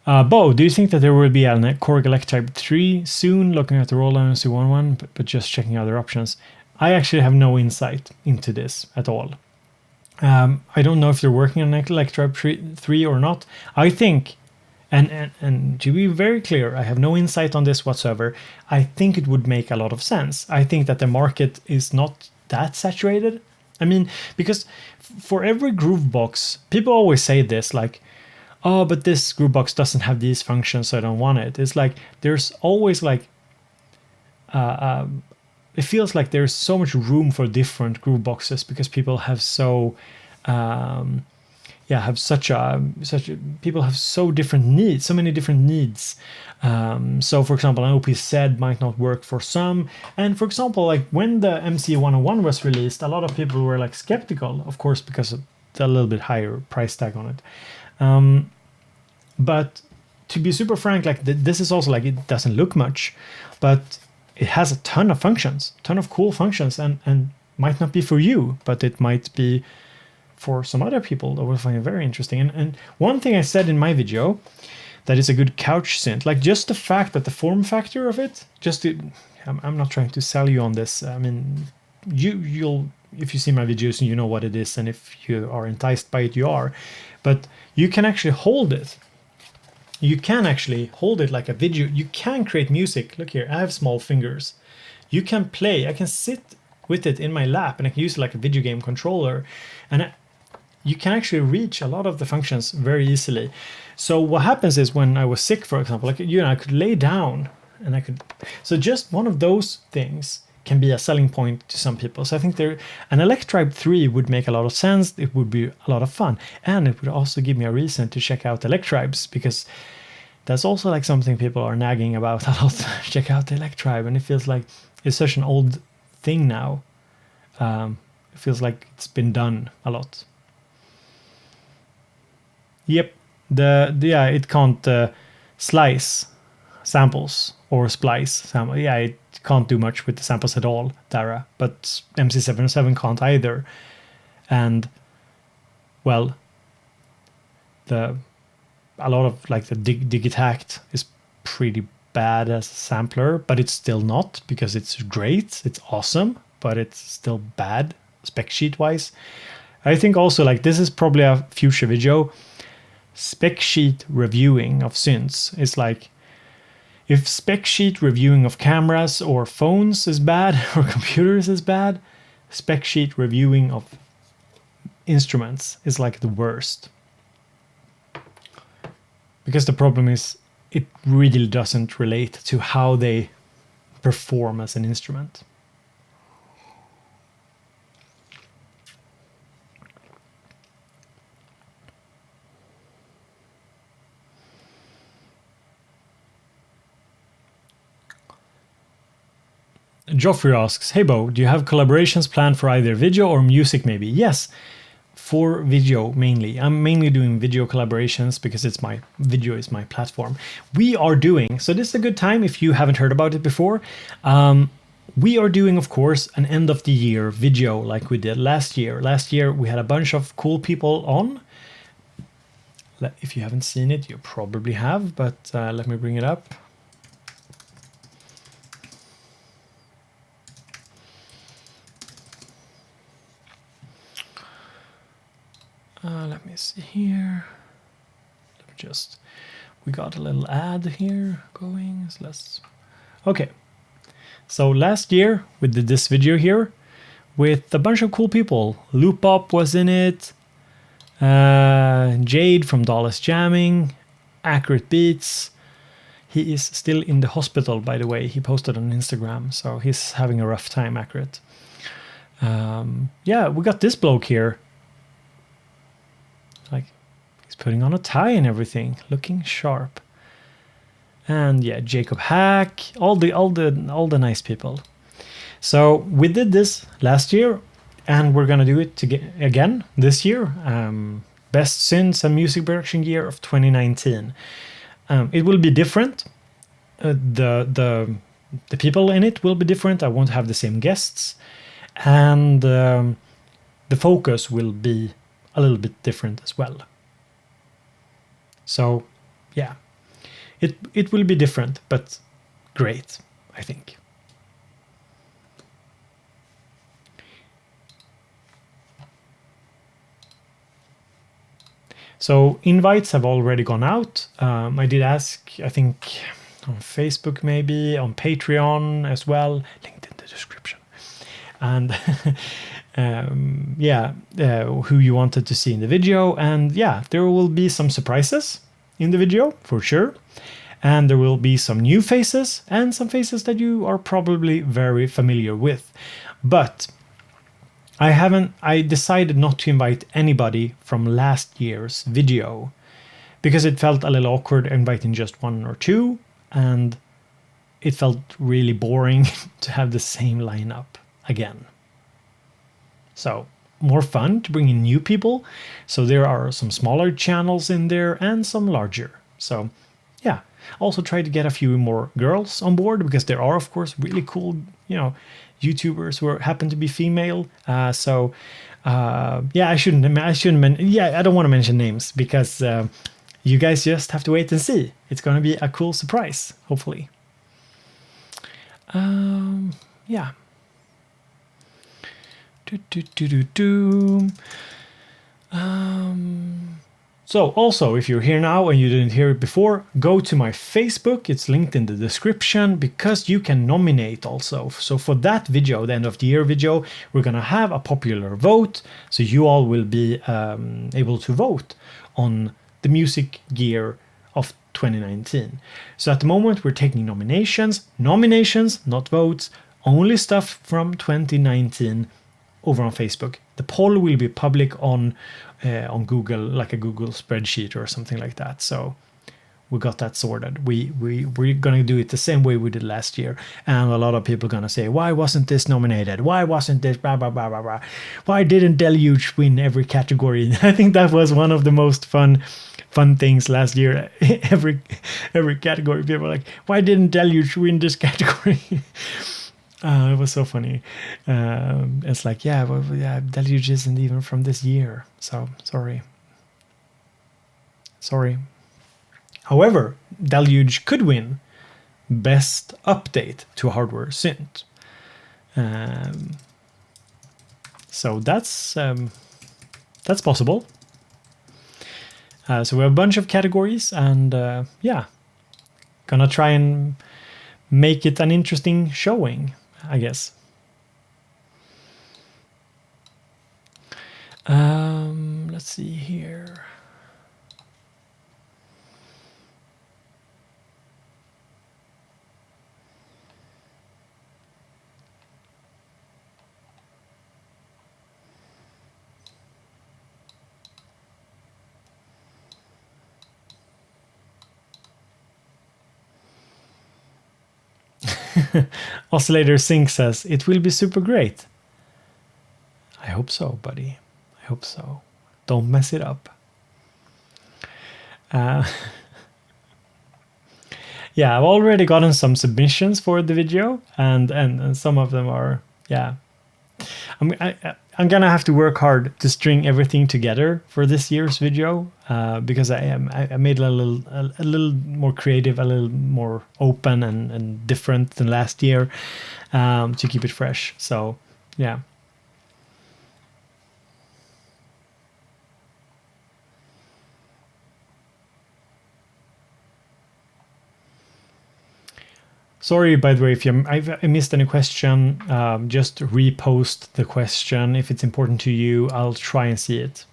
Bo, do you think that there will be an Korg Electype 3 soon? Looking at the roll down MC11, but just checking other options. I actually have no insight into this at all. I don't know if they're working on Electype 3 or not. I think, and to be very clear, I have no insight on this whatsoever. I think it would make a lot of sense. I think that the market is not that saturated. I mean, because for every Groovebox, people always say this, like, oh, but this Groovebox doesn't have these functions, so I don't want it. It's like, there's always like, it feels like there's so much room for different Grooveboxes because people have so, people have so different needs, so many different needs. So for example, an OP-Z might not work for some. And for example, like when the MC101 was released, a lot of people were like skeptical, of course, because of the little bit higher price tag on it. But to be super frank, like this is also like, it doesn't look much, but it has a ton of functions, ton of cool functions, and might not be for you, but it might be for some other people that will find it very interesting. And one thing I said in my video that is a good couch synth, like just the fact that the form factor of it, I'm not trying to sell you on this. I mean, you'll if you see my videos, you know what it is, and if you are enticed by it, you are. But you can actually hold it. You can actually hold it like a video. You can create music. Look here, I have small fingers. You can play. I can sit with it in my lap and I can use it like a video game controller. And you can actually reach a lot of the functions very easily. So what happens is when I was sick, for example, like, I could lay down and I could. So just one of those things can be a selling point to some people. So I think an Electype 3 would make a lot of sense. It would be a lot of fun. And it would also give me a reason to check out Electypes, because that's also like something people are nagging about a lot. Check out the Electype. And it feels like it's such an old thing now. It feels like it's been done a lot. Yep. It can't slice samples or splice sample. Yeah, it can't do much with the samples at all, Dara, but MC707 can't either. And well, a lot of like the Digitact is pretty bad as a sampler, but it's still not, because it's great, it's awesome, but it's still bad spec sheet wise. I think also like this is probably a future video. Spec sheet reviewing of synths is like, if spec sheet reviewing of cameras or phones is bad or computers is bad, spec sheet reviewing of instruments is like the worst. Because the problem is it really doesn't relate to how they perform as an instrument. Joffrey asks, hey Bo, do you have collaborations planned for either video or music maybe? Yes, for video mainly. I'm mainly doing video collaborations because it's my video is my platform. We are doing, so this is a good time if you haven't heard about it before. We are doing, of course, an end of the year video like we did last year. Last year we had a bunch of cool people on. If you haven't seen it, you probably have, but let me bring it up. Let me see here. We got a little ad here going. So okay. So last year we did this video here with a bunch of cool people. Loop Up was in it. Jade from Dallas Jamming. Accurate Beats. He is still in the hospital, by the way. He posted on Instagram, so he's having a rough time, Accurate. Yeah, we got this bloke here. Like, he's putting on a tie and everything, looking sharp. And yeah, Jacob Hack, all the nice people. So we did this last year, and we're gonna do it again this year. Best synths and music production year of 2019. It will be different. The people in it will be different. I won't have the same guests, and the focus will be a little bit different as well. So yeah, it will be different, but great, I think. So invites have already gone out. I did ask, I think, on Facebook maybe, on Patreon as well, linked in the description. And who you wanted to see in the video. And yeah, there will be some surprises in the video for sure. And there will be some new faces and some faces that you are probably very familiar with. But I decided not to invite anybody from last year's video because it felt a little awkward inviting just one or two, and it felt really boring to have the same lineup again. So more fun to bring in new people. So there are some smaller channels in there and some larger. So yeah, also try to get a few more girls on board because there are, of course, really cool, YouTubers who happen to be female. I shouldn't. I don't want to mention names because you guys just have to wait and see. It's going to be a cool surprise, hopefully. Yeah. So also, if you're here now and you didn't hear it before, go to my Facebook. It's linked in the description because you can nominate also. So for that video, the end of the year video, we're going to have a popular vote. So you all will be able to vote on the music gear of 2019. So at the moment, we're taking nominations, not votes, only stuff from 2019 over on Facebook. The poll will be public on Google, like a Google spreadsheet or something like that. So we got that sorted. We're gonna do it the same way we did last year. And a lot of people are gonna say, why wasn't this nominated? Why wasn't this blah blah blah blah blah? Why didn't Deluge win every category? I think that was one of the most fun things last year. every category, people were like, why didn't Deluge win this category? It was so funny. It's like, Deluge isn't even from this year. So, sorry. However, Deluge could win Best Update to a Hardware Synth. So that's possible. So we have a bunch of categories and gonna try and make it an interesting showing, I guess. Let's see here. Oscillator Sync says, it will be super great. I hope so, buddy. I hope so. Don't mess it up. Yeah, I've already gotten some submissions for the video, and some of them are, yeah. I'm gonna have to work hard to string everything together for this year's video, because I made it a little more creative, a little more open and different than last year, to keep it fresh. So yeah. Sorry, by the way, if I missed any question, just repost the question. If it's important to you, I'll try and see it.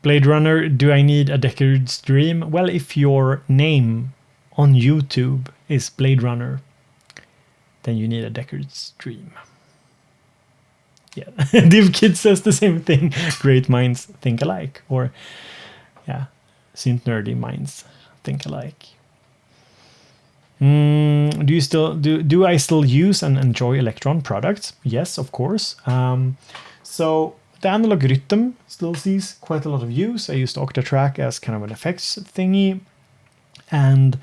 Blade Runner, do I need a Deckard's Dream? Well, if your name on YouTube is Blade Runner, then you need a Deckard's Dream. Yeah, Div Kid says the same thing. Great minds think alike, or yeah, synth nerdy minds think alike. Do you still do I still use and enjoy Electron products? Yes, of course. So the analog rhythm still sees quite a lot of use. I used Octatrack as kind of an effects thingy, and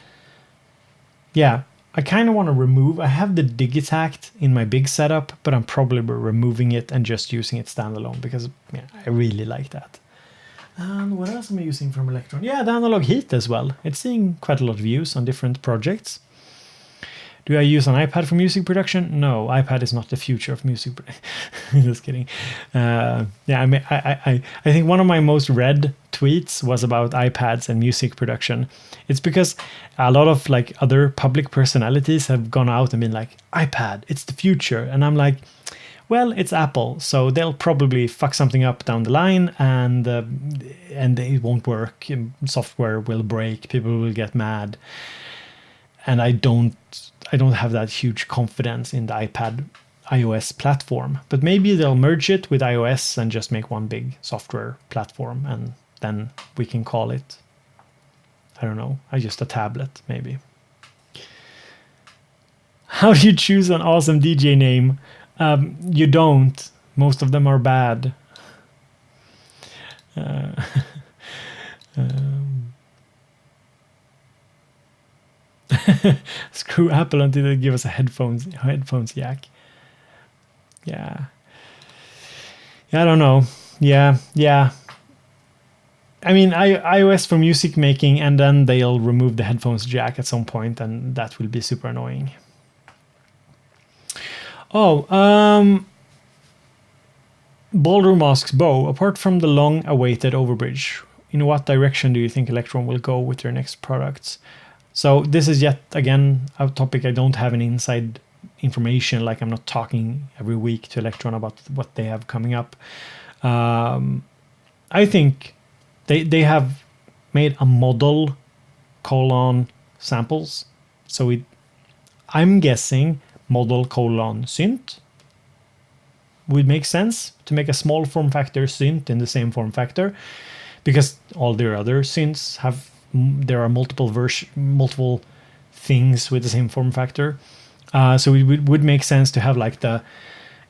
yeah, I kind of want to remove. I have the Digitact in my big setup, but I'm probably removing it and just using it standalone because yeah, I really like that. And what else am I using from Electron? Yeah, the analog heat as well. It's seeing quite a lot of use on different projects. Do I use an iPad for music production? No, iPad is not the future of music. Just kidding. Yeah, I mean, I think one of my most read tweets was about iPads and music production. It's because a lot of like other public personalities have gone out and been like, iPad, it's the future. And I'm like, well, it's Apple, so they'll probably fuck something up down the line, and it won't work. Software will break. People will get mad. And I don't have that huge confidence in the iPad iOS platform, but maybe they'll merge it with iOS and just make one big software platform, and then we can call it, I don't know, just a tablet maybe. How do you choose an awesome DJ name? You don't. Most of them are bad. Screw Apple until they give us a headphones yak. Yeah, I don't know. Yeah. I mean, iOS for music making, and then they'll remove the headphones jack at some point, and that will be super annoying. Oh, Ballroom asks, Bo, apart from the long-awaited overbridge, in what direction do you think Electron will go with their next products? So this is yet again a topic I don't have any inside information. Like, I'm not talking every week to Electron about what they have coming up. I think they have made a model samples. So I'm guessing model synth would make sense to make a small form factor synth in the same form factor, because all their other synths there are multiple things with the same form factor. So it would make sense to have like the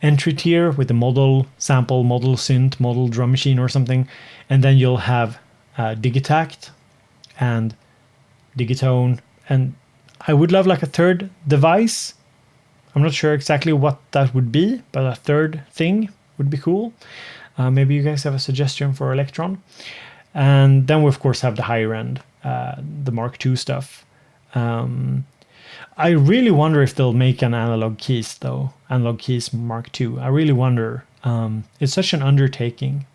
entry tier with the model sample, model synth, model drum machine or something, and then you'll have Digitact and Digitone, and I would love like a third device. I'm not sure exactly what that would be, but a third thing would be cool. Maybe you guys have a suggestion for Electron. And then we of course have the higher end, the Mark II stuff. I really wonder if they'll make an analog keys though. Analog keys Mark II. I really wonder. It's such an undertaking.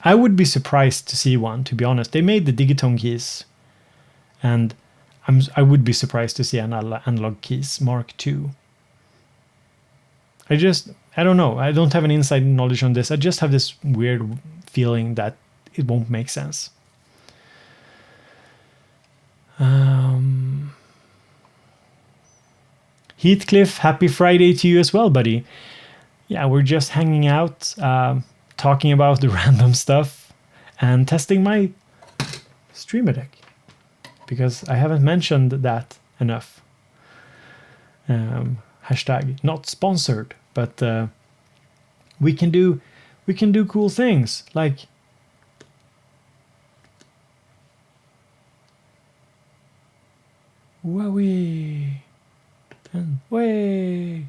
I would be surprised to see one, to be honest. They made the Digitone keys, and I would be surprised to see an analog keys Mark II. I don't know. I don't have any inside knowledge on this. I just have this weird feeling that it won't make sense. Heathcliff, happy Friday to you as well, buddy. Yeah, we're just hanging out, talking about the random stuff and testing my streamer deck because I haven't mentioned that enough. Hashtag not sponsored, but we can do cool things like wowee and way.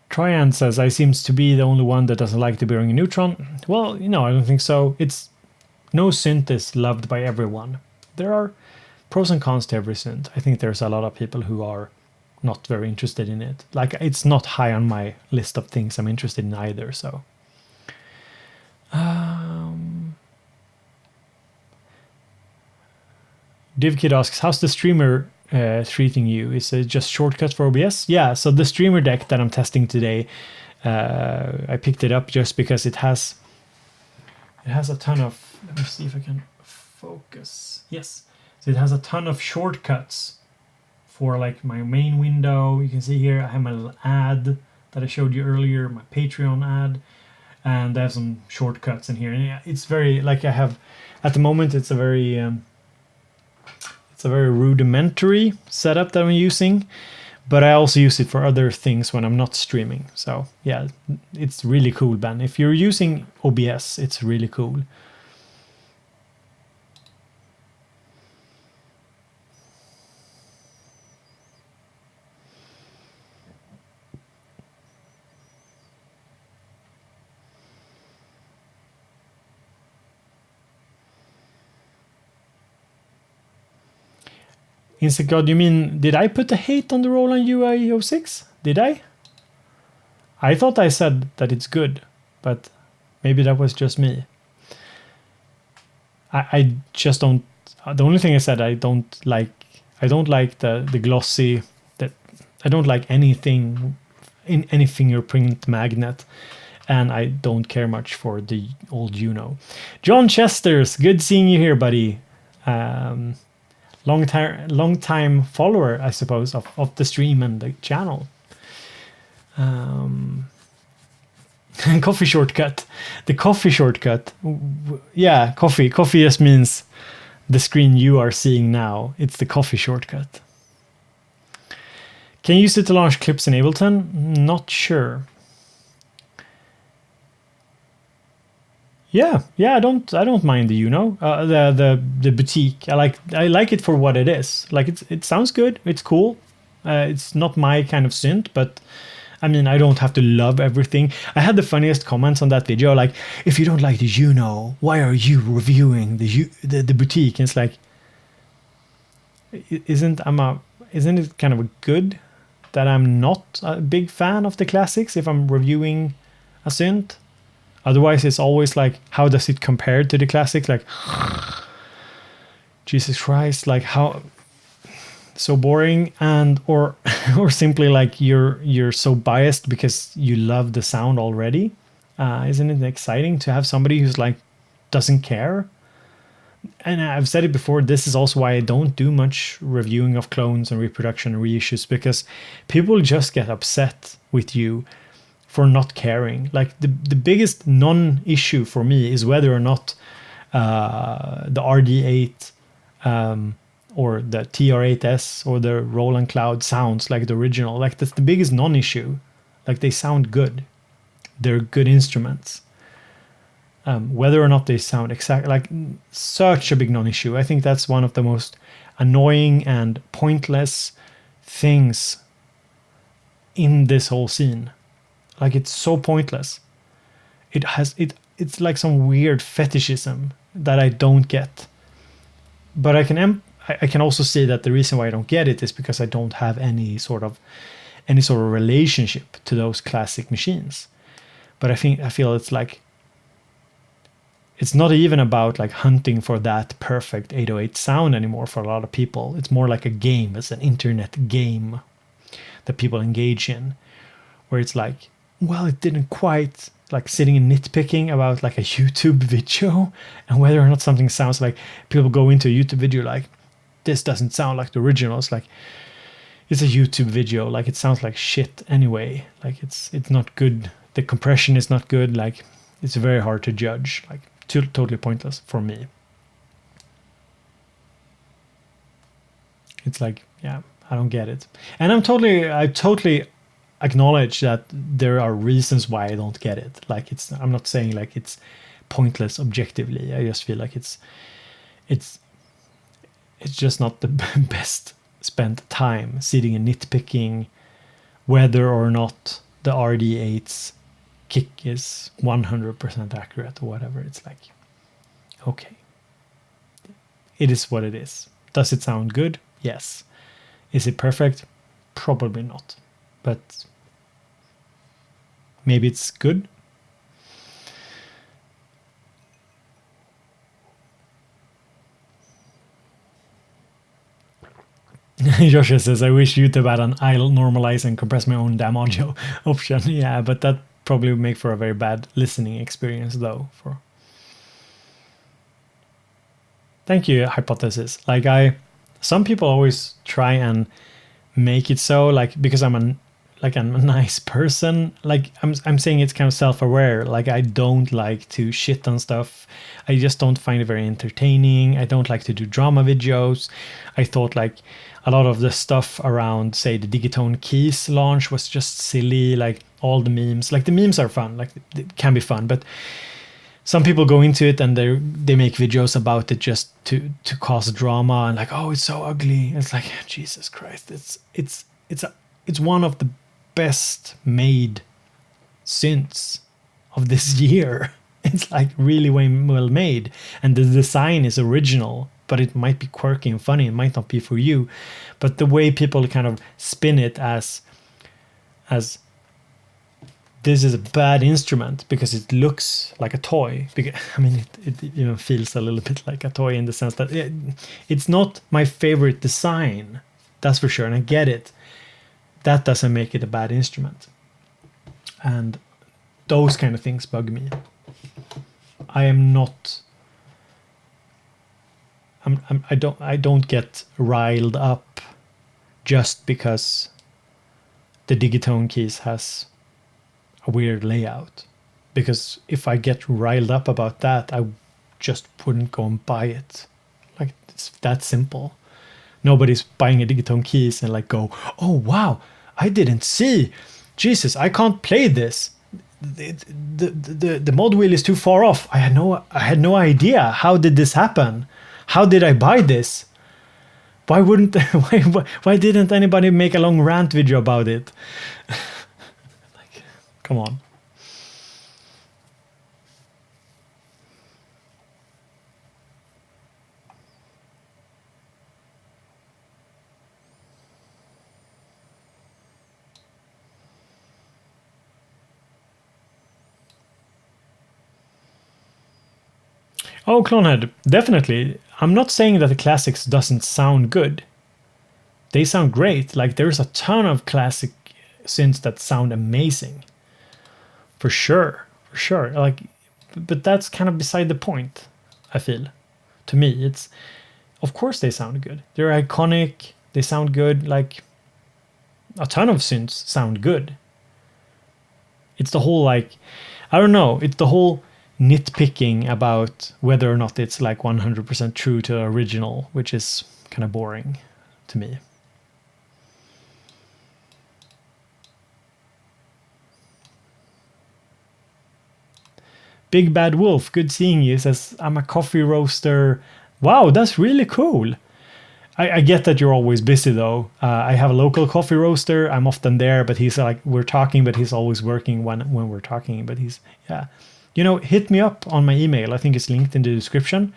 Tryan says, I seems to be the only one that doesn't like the bearing neutron. Well, I don't think so. It's no synth is loved by everyone. There are pros and cons to every synth. I think there's a lot of people who are not very interested in it. Like, it's not high on my list of things I'm interested in either, so. DivKid asks, how's the streamer treating you? Is it just shortcuts for OBS? Yeah, so the streamer deck that I'm testing today, I picked it up just because it has a ton of, let me see if I can focus. Yes, so it has a ton of shortcuts for like my main window. You can see here I have my little ad that I showed you earlier, my Patreon ad, and I have some shortcuts in here. And yeah, it's very, like I have, at the moment it's a very rudimentary setup that I'm using, but I also use it for other things when I'm not streaming. So yeah, it's really cool, Ben. If you're using OBS, it's really cool. Insect God, you mean, did I put a hate on the Roland UI06? Did I? I thought I said that it's good, but maybe that was just me. I just don't, the only thing I said, I don't like the glossy, that I don't like anything in any fingerprint magnet, and I don't care much for the old John Chesters, good seeing you here, buddy. Long time follower, I suppose, of the stream and the channel. Coffee shortcut. The coffee shortcut. Yeah, coffee. Coffee just means the screen you are seeing now. It's the coffee shortcut. Can you use it to launch clips in Ableton? Not sure. Yeah, I don't mind the the boutique. I like it for what it is. Like it sounds good. It's cool. It's not my kind of synth, but I mean, I don't have to love everything. I had the funniest comments on that video, like, if you don't like the why are you reviewing the boutique? And it's like, isn't it kind of good that I'm not a big fan of the classics if I'm reviewing a synth? Otherwise, it's always like, how does it compare to the classics? Like, Jesus Christ, like how so boring, and or simply like you're so biased because you love the sound already. Isn't it exciting to have somebody who's like doesn't care? And I've said it before, this is also why I don't do much reviewing of clones and reproduction and reissues, because people just get upset with you for not caring. Like the biggest non-issue for me is whether or not the RD8 or the TR8S or the Roland Cloud sounds like the original. Like that's the biggest non-issue. Like they sound good. They're good instruments. Whether or not they sound exact, like such a big non-issue. I think that's one of the most annoying and pointless things in this whole scene. Like it's so pointless. It's like some weird fetishism that I don't get. But I can also see that the reason why I don't get it is because I don't have any sort of relationship to those classic machines. But I feel it's like, it's not even about like hunting for that perfect 808 sound anymore for a lot of people. It's more like a game. It's an internet game that people engage in, where it's like, well, it didn't quite, like sitting and nitpicking about like a YouTube video and whether or not something sounds like, people go into a YouTube video like, this doesn't sound like the original. It's like, it's a YouTube video, like it sounds like shit anyway. Like it's not good. The compression is not good. Like it's very hard to judge. Like totally pointless for me. It's like, yeah, I don't get it. And I totally acknowledge that there are reasons why I don't get it. Like I'm not saying like it's pointless objectively. I just feel like it's just not the best spent time sitting and nitpicking whether or not the RD8's kick is 100% accurate or whatever. It's like, okay, it is what it is. Does it sound good? Yes. Is it perfect? Probably not. But maybe it's good. Joshua says, I wish YouTube had an I'll normalize and compress my own damn audio option. Yeah, but that probably would make for a very bad listening experience though. Thank you, Hypothesis. Like some people always try and make it so, like, because I'm a nice person. Like I'm saying it's kind of self-aware. Like I don't like to shit on stuff. I just don't find it very entertaining. I don't like to do drama videos. I thought like a lot of the stuff around, say, the Digitone keys launch was just silly. Like all the memes, like the memes are fun, like it can be fun, but some people go into it and they make videos about it just to cause drama and like, oh, it's so ugly. It's like, Jesus Christ, it's one of the best made synths of this year. It's like really well made, and the design is original, but it might be quirky and funny. It might not be for you, but the way people kind of spin it as this is a bad instrument because it looks like a toy. I mean, it even feels a little bit like a toy in the sense that it's not my favorite design. That's for sure, and I get it. That doesn't make it a bad instrument, and those kind of things bug me. I don't get riled up just because the Digitone keys has a weird layout. Because if I get riled up about that, I just wouldn't go and buy it. Like, it's that simple. Nobody's buying a Digitone keys and like go, oh wow, I didn't see. Jesus, I can't play this. The mod wheel is too far off. I had no idea. How did this happen? How did I buy this? Why didn't anybody make a long rant video about it? Like, come on. Oh, Clonehead, definitely. I'm not saying that the classics doesn't sound good. They sound great. Like, there's a ton of classic synths that sound amazing. For sure. Like, but that's kind of beside the point, I feel. To me, it's, of course they sound good. They're iconic. They sound good. Like, a ton of synths sound good. It's the whole, like, I don't know. It's the whole nitpicking about whether or not it's like 100% true to the original, which is kind of boring to me. Big Bad Wolf, good seeing you, says, I'm a coffee roaster. Wow, that's really cool. I get that you're always busy though. I have a local coffee roaster. I'm often there, but he's like, we're talking, but he's always working when we're talking. But he's, yeah. You know, hit me up on my email. I think it's linked in the description.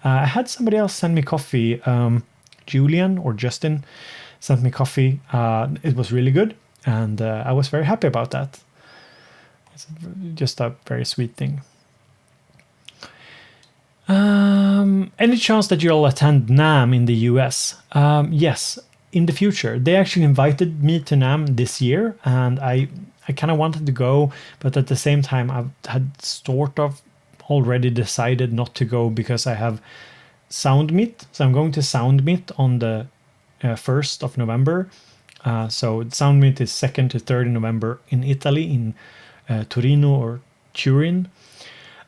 I had somebody else send me coffee. Julian or Justin sent me coffee. It was really good. And I was very happy about that. It's just a very sweet thing. Any chance that you'll attend NAMM in the US? Yes, in the future. They actually invited me to NAMM this year, and I I kind of wanted to go, but at the same time, I've had sort of already decided not to go because I have Sound Meet. So I'm going to Sound Meet on the 1st of November. So Sound Meet is 2nd to 3rd November in Italy, in Torino or Turin.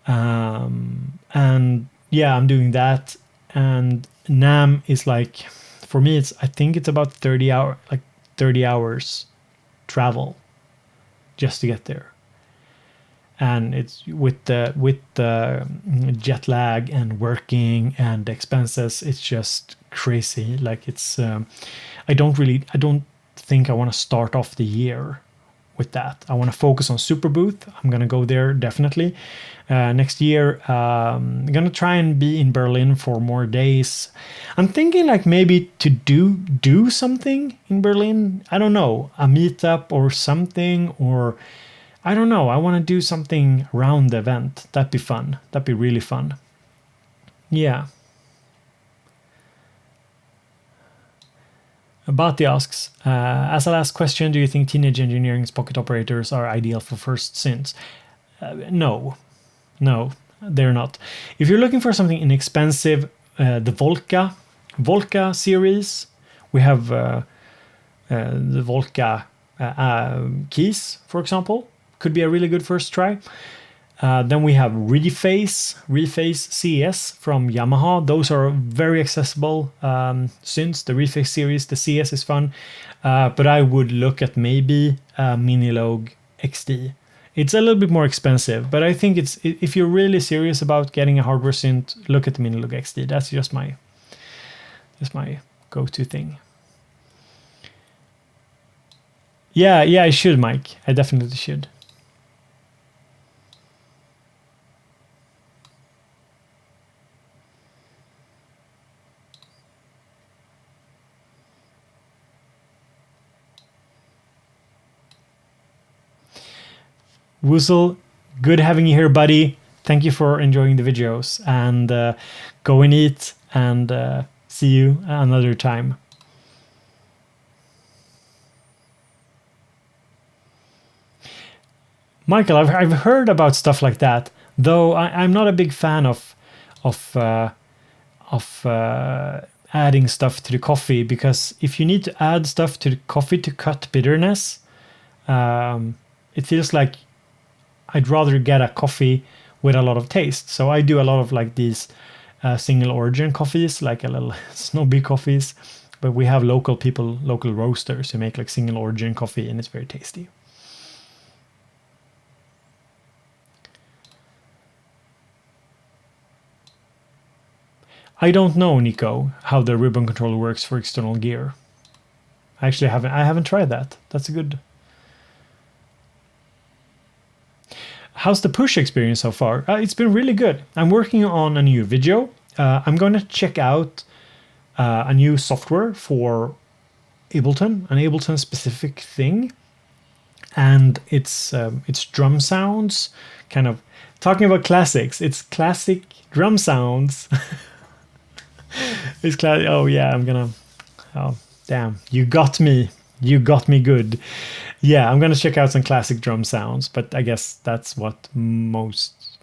And yeah, I'm doing that. And NAMM is like, for me, I think it's about 30 hours travel just to get there. And it's with the jet lag and working and expenses, it's just crazy. Like it's, I don't think I want to start off the year with that. I want to focus on Superbooth. I'm going to go there definitely. Next year, I'm going to try and be in Berlin for more days. I'm thinking like maybe to do something in Berlin. I don't know, a meetup or something, or I don't know. I want to do something around the event. That'd be fun. That'd be really fun. Yeah. Bati asks, as a last question, do you think Teenage Engineering's pocket operators are ideal for first synths? No, they're not. If you're looking for something inexpensive, the Volca series, we have the Volca keys, for example, could be a really good first try. Then we have Reface CS from Yamaha. Those are very accessible synths. The Reface series, the CS is fun. But I would look at maybe Minilogue XD. It's a little bit more expensive, but I think if you're really serious about getting a hardware synth, look at the Minilogue XD. That's just my go-to thing. Yeah, I should, Mike. I definitely should. Woozle, good having you here, buddy. Thank you for enjoying the videos, and go and eat, and see you another time. Michael, I've heard about stuff like that, though I'm not a big fan of adding stuff to the coffee, because if you need to add stuff to the coffee to cut bitterness, it feels like I'd rather get a coffee with a lot of taste. So I do a lot of like these single origin coffees, like a little snobby coffees, but we have local roasters who make like single origin coffee, and it's very tasty. I don't know, Nico, how the ribbon controller works for external gear. I haven't tried that. That's a good. How's the push experience so far? It's been really good. I'm working on a new video. I'm going to check out a new software for Ableton, an Ableton specific thing. And it's drum sounds, kind of talking about classics. It's classic drum sounds. It's classic. Oh yeah, oh damn, you got me good. Yeah, I'm gonna check out some classic drum sounds, but I guess that's what most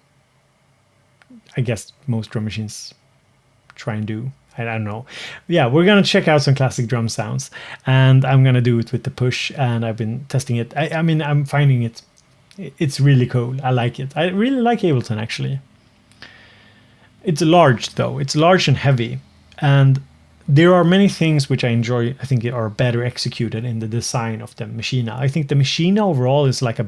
drum machines try and do. I don't know. Yeah, we're gonna check out some classic drum sounds, and I'm gonna do it with the push, and I've been testing it. I mean, I'm finding it's really cool. I like it. I really like Ableton, actually. It's large, though. It's large and heavy, and there are many things which I enjoy. I think are better executed in the design of the Machina. I think the Machina overall is like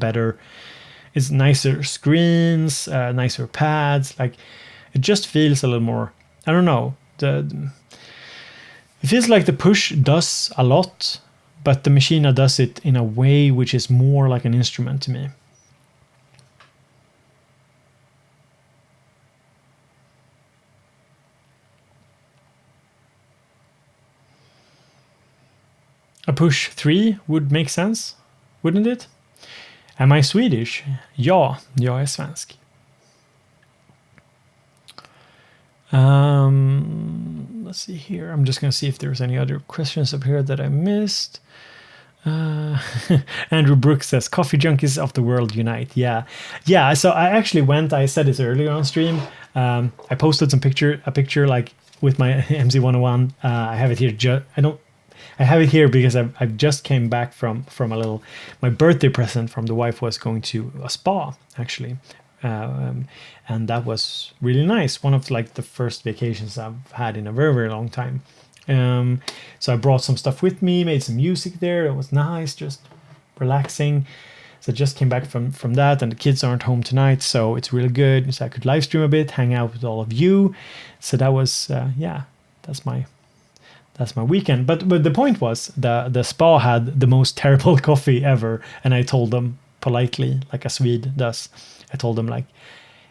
it's nicer screens, nicer pads. Like it just feels a little more. I don't know. It feels like the push does a lot, but the Machina does it in a way which is more like an instrument to me. A push 3 would make sense, wouldn't it? Am I Swedish? Ja, jag är svensk. Let's see here. I'm just going to see if there's any other questions up here that I missed. Uh, Andrew Brooks says, "Coffee junkies of the world unite." Yeah, yeah. So I actually went. I said this earlier on stream. I posted a picture like with my MZ101. I have it here. I have it here because I've just came back from a little. My birthday present from the wife was going to a spa actually, and that was really nice. One of like the first vacations I've had in a very very long time. So I brought some stuff with me, made some music there. It was nice, just relaxing. So I just came back from that, and the kids aren't home tonight, so it's really good. So I could live stream a bit, hang out with all of you. So that was yeah, that's my weekend. But the point was the spa had the most terrible coffee ever, and I told them politely, like a Swede does. I told them like,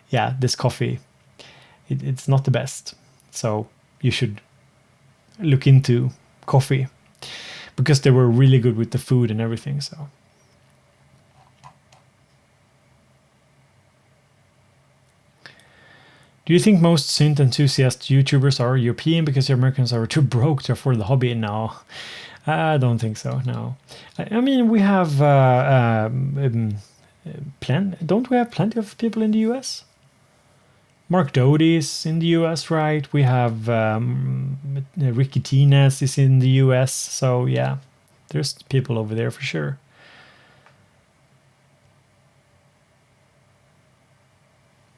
yeah, this coffee, it's not the best. So you should look into coffee, because they were really good with the food and everything. So do you think most synth enthusiast YouTubers are European because the Americans are too broke to afford the hobby? No, I don't think so. No, I mean we have don't we have plenty of people in the US? Mark Doty's in the US, right? We have Ricky Tines is in the US. So yeah, there's people over there for sure.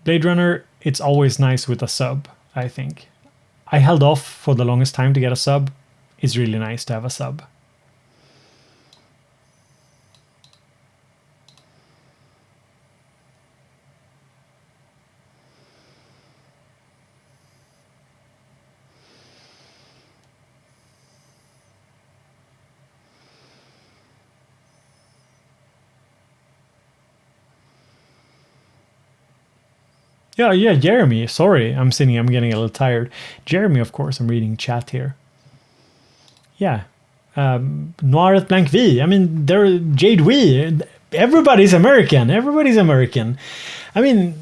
Blade Runner, it's always nice with a sub, I think. I held off for the longest time to get a sub. It's really nice to have a sub. Yeah, Jeremy. Sorry, I'm getting a little tired. Jeremy, of course, I'm reading chat here. Yeah. Noir at Blank V. I mean, they're Jade Wee. Everybody's American. Everybody's American. I mean,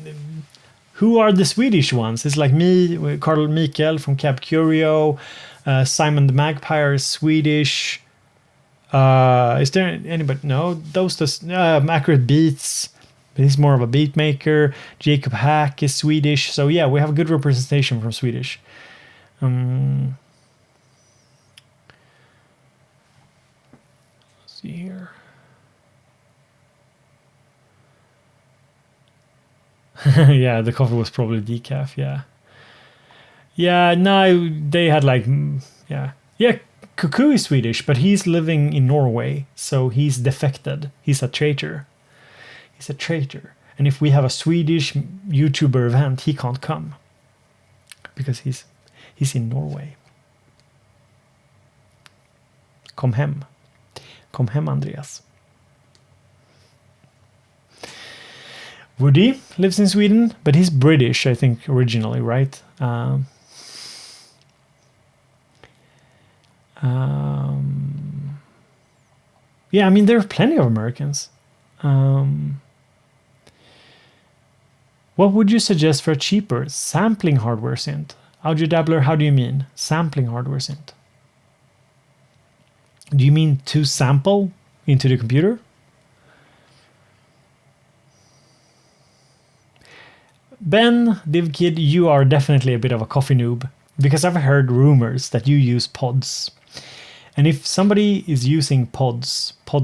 who are the Swedish ones? It's like me, Carl Mikael from Cap Curio, Simon the Magpie is Swedish. Is there anybody? No, those Accurate Beats. But he's more of a beat maker. Jacob Hack is Swedish. So yeah, we have a good representation from Swedish. Let's see here. Yeah, the coffee was probably decaf. Yeah. Yeah, no, they had like, yeah. Yeah, Cuckoo is Swedish, but he's living in Norway. So he's defected. He's a traitor. He's a traitor. And if we have a Swedish YouTuber event, he can't come because he's in Norway. Kom hem. Kom hem, Andreas. Woody lives in Sweden, but he's British, I think, originally, right? Yeah, I mean, there are plenty of Americans. What would you suggest for a cheaper sampling hardware synth? Audio Dabbler, how do you mean? Sampling hardware synth? Do you mean to sample into the computer? Ben, DivKid, you are definitely a bit of a coffee noob, because I've heard rumors that you use pods. And if somebody is using pod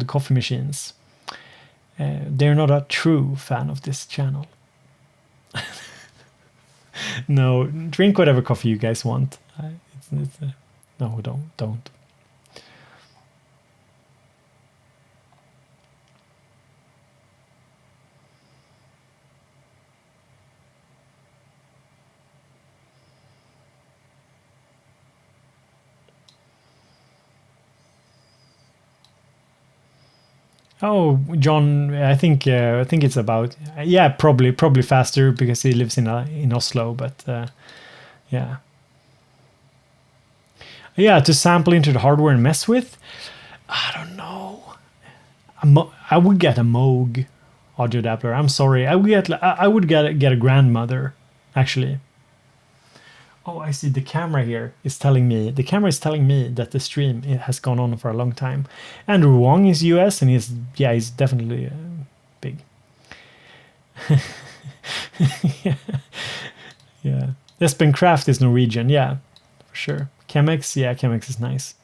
coffee machines, they're not a true fan of this channel. No, drink whatever coffee you guys want. No, don't. Oh, John, I think it's about yeah, probably faster because he lives in Oslo, but yeah, to sample into the hardware and mess with. I don't know. I would get a Moog audio dabbler. I'm sorry, I would get a grandmother actually, Oh, I see. The camera here is telling me. The camera is telling me that the stream has gone on for a long time. Andrew Wong is US, and he's definitely big. Yeah. Yeah. Espen Kraft is Norwegian. Yeah, for sure. Chemex, yeah, Chemex is nice.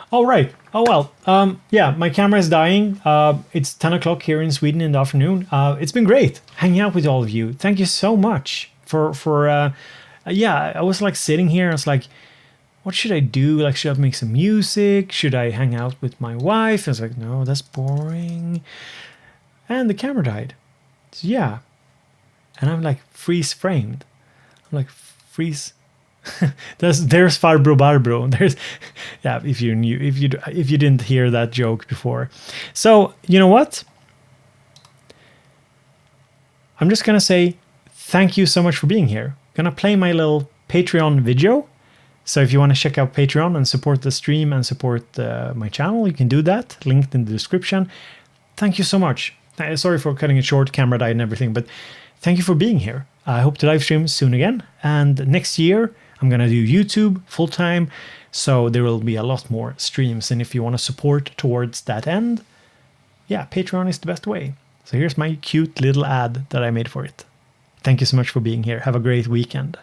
All right. Oh well. Yeah, my camera is dying. It's 10 o'clock here in Sweden in the afternoon. It's been great hanging out with all of you. Thank you so much for. Yeah, I was like sitting here. I was like, what should I do? Like, should I make some music? Should I hang out with my wife? I was like, no, that's boring. And the camera died. So yeah, and I'm like freeze framed. I'm like freeze. there's Farbro Barbro. There's, yeah. If you didn't hear that joke before, so you know what? I'm just gonna say thank you so much for being here. Gonna play my little Patreon video. So if you want to check out Patreon and support the stream and support my channel, you can do that. Linked in the description. Thank you so much. Sorry for cutting it short, camera died and everything, but thank you for being here. I hope to live stream soon again. And next year, I'm going to do YouTube full time. So there will be a lot more streams. And if you want to support towards that end, yeah, Patreon is the best way. So here's my cute little ad that I made for it. Thank you so much for being here. Have a great weekend.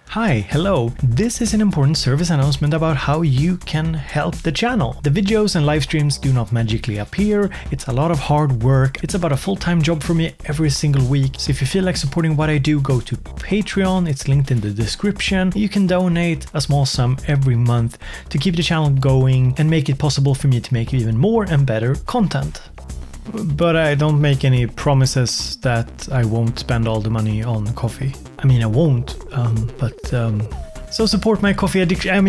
Hi, hello. This is an important service announcement about how you can help the channel. The videos and live streams do not magically appear. It's a lot of hard work. It's about a full-time job for me every single week. So if you feel like supporting what I do, go to Patreon. It's linked in the description. You can donate a small sum every month to keep the channel going and make it possible for me to make even more and better content. But I don't make any promises that I won't spend all the money on coffee. I mean, I won't, so support my coffee addiction,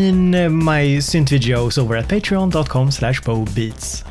my synth videos over at patreon.com/bowbeats.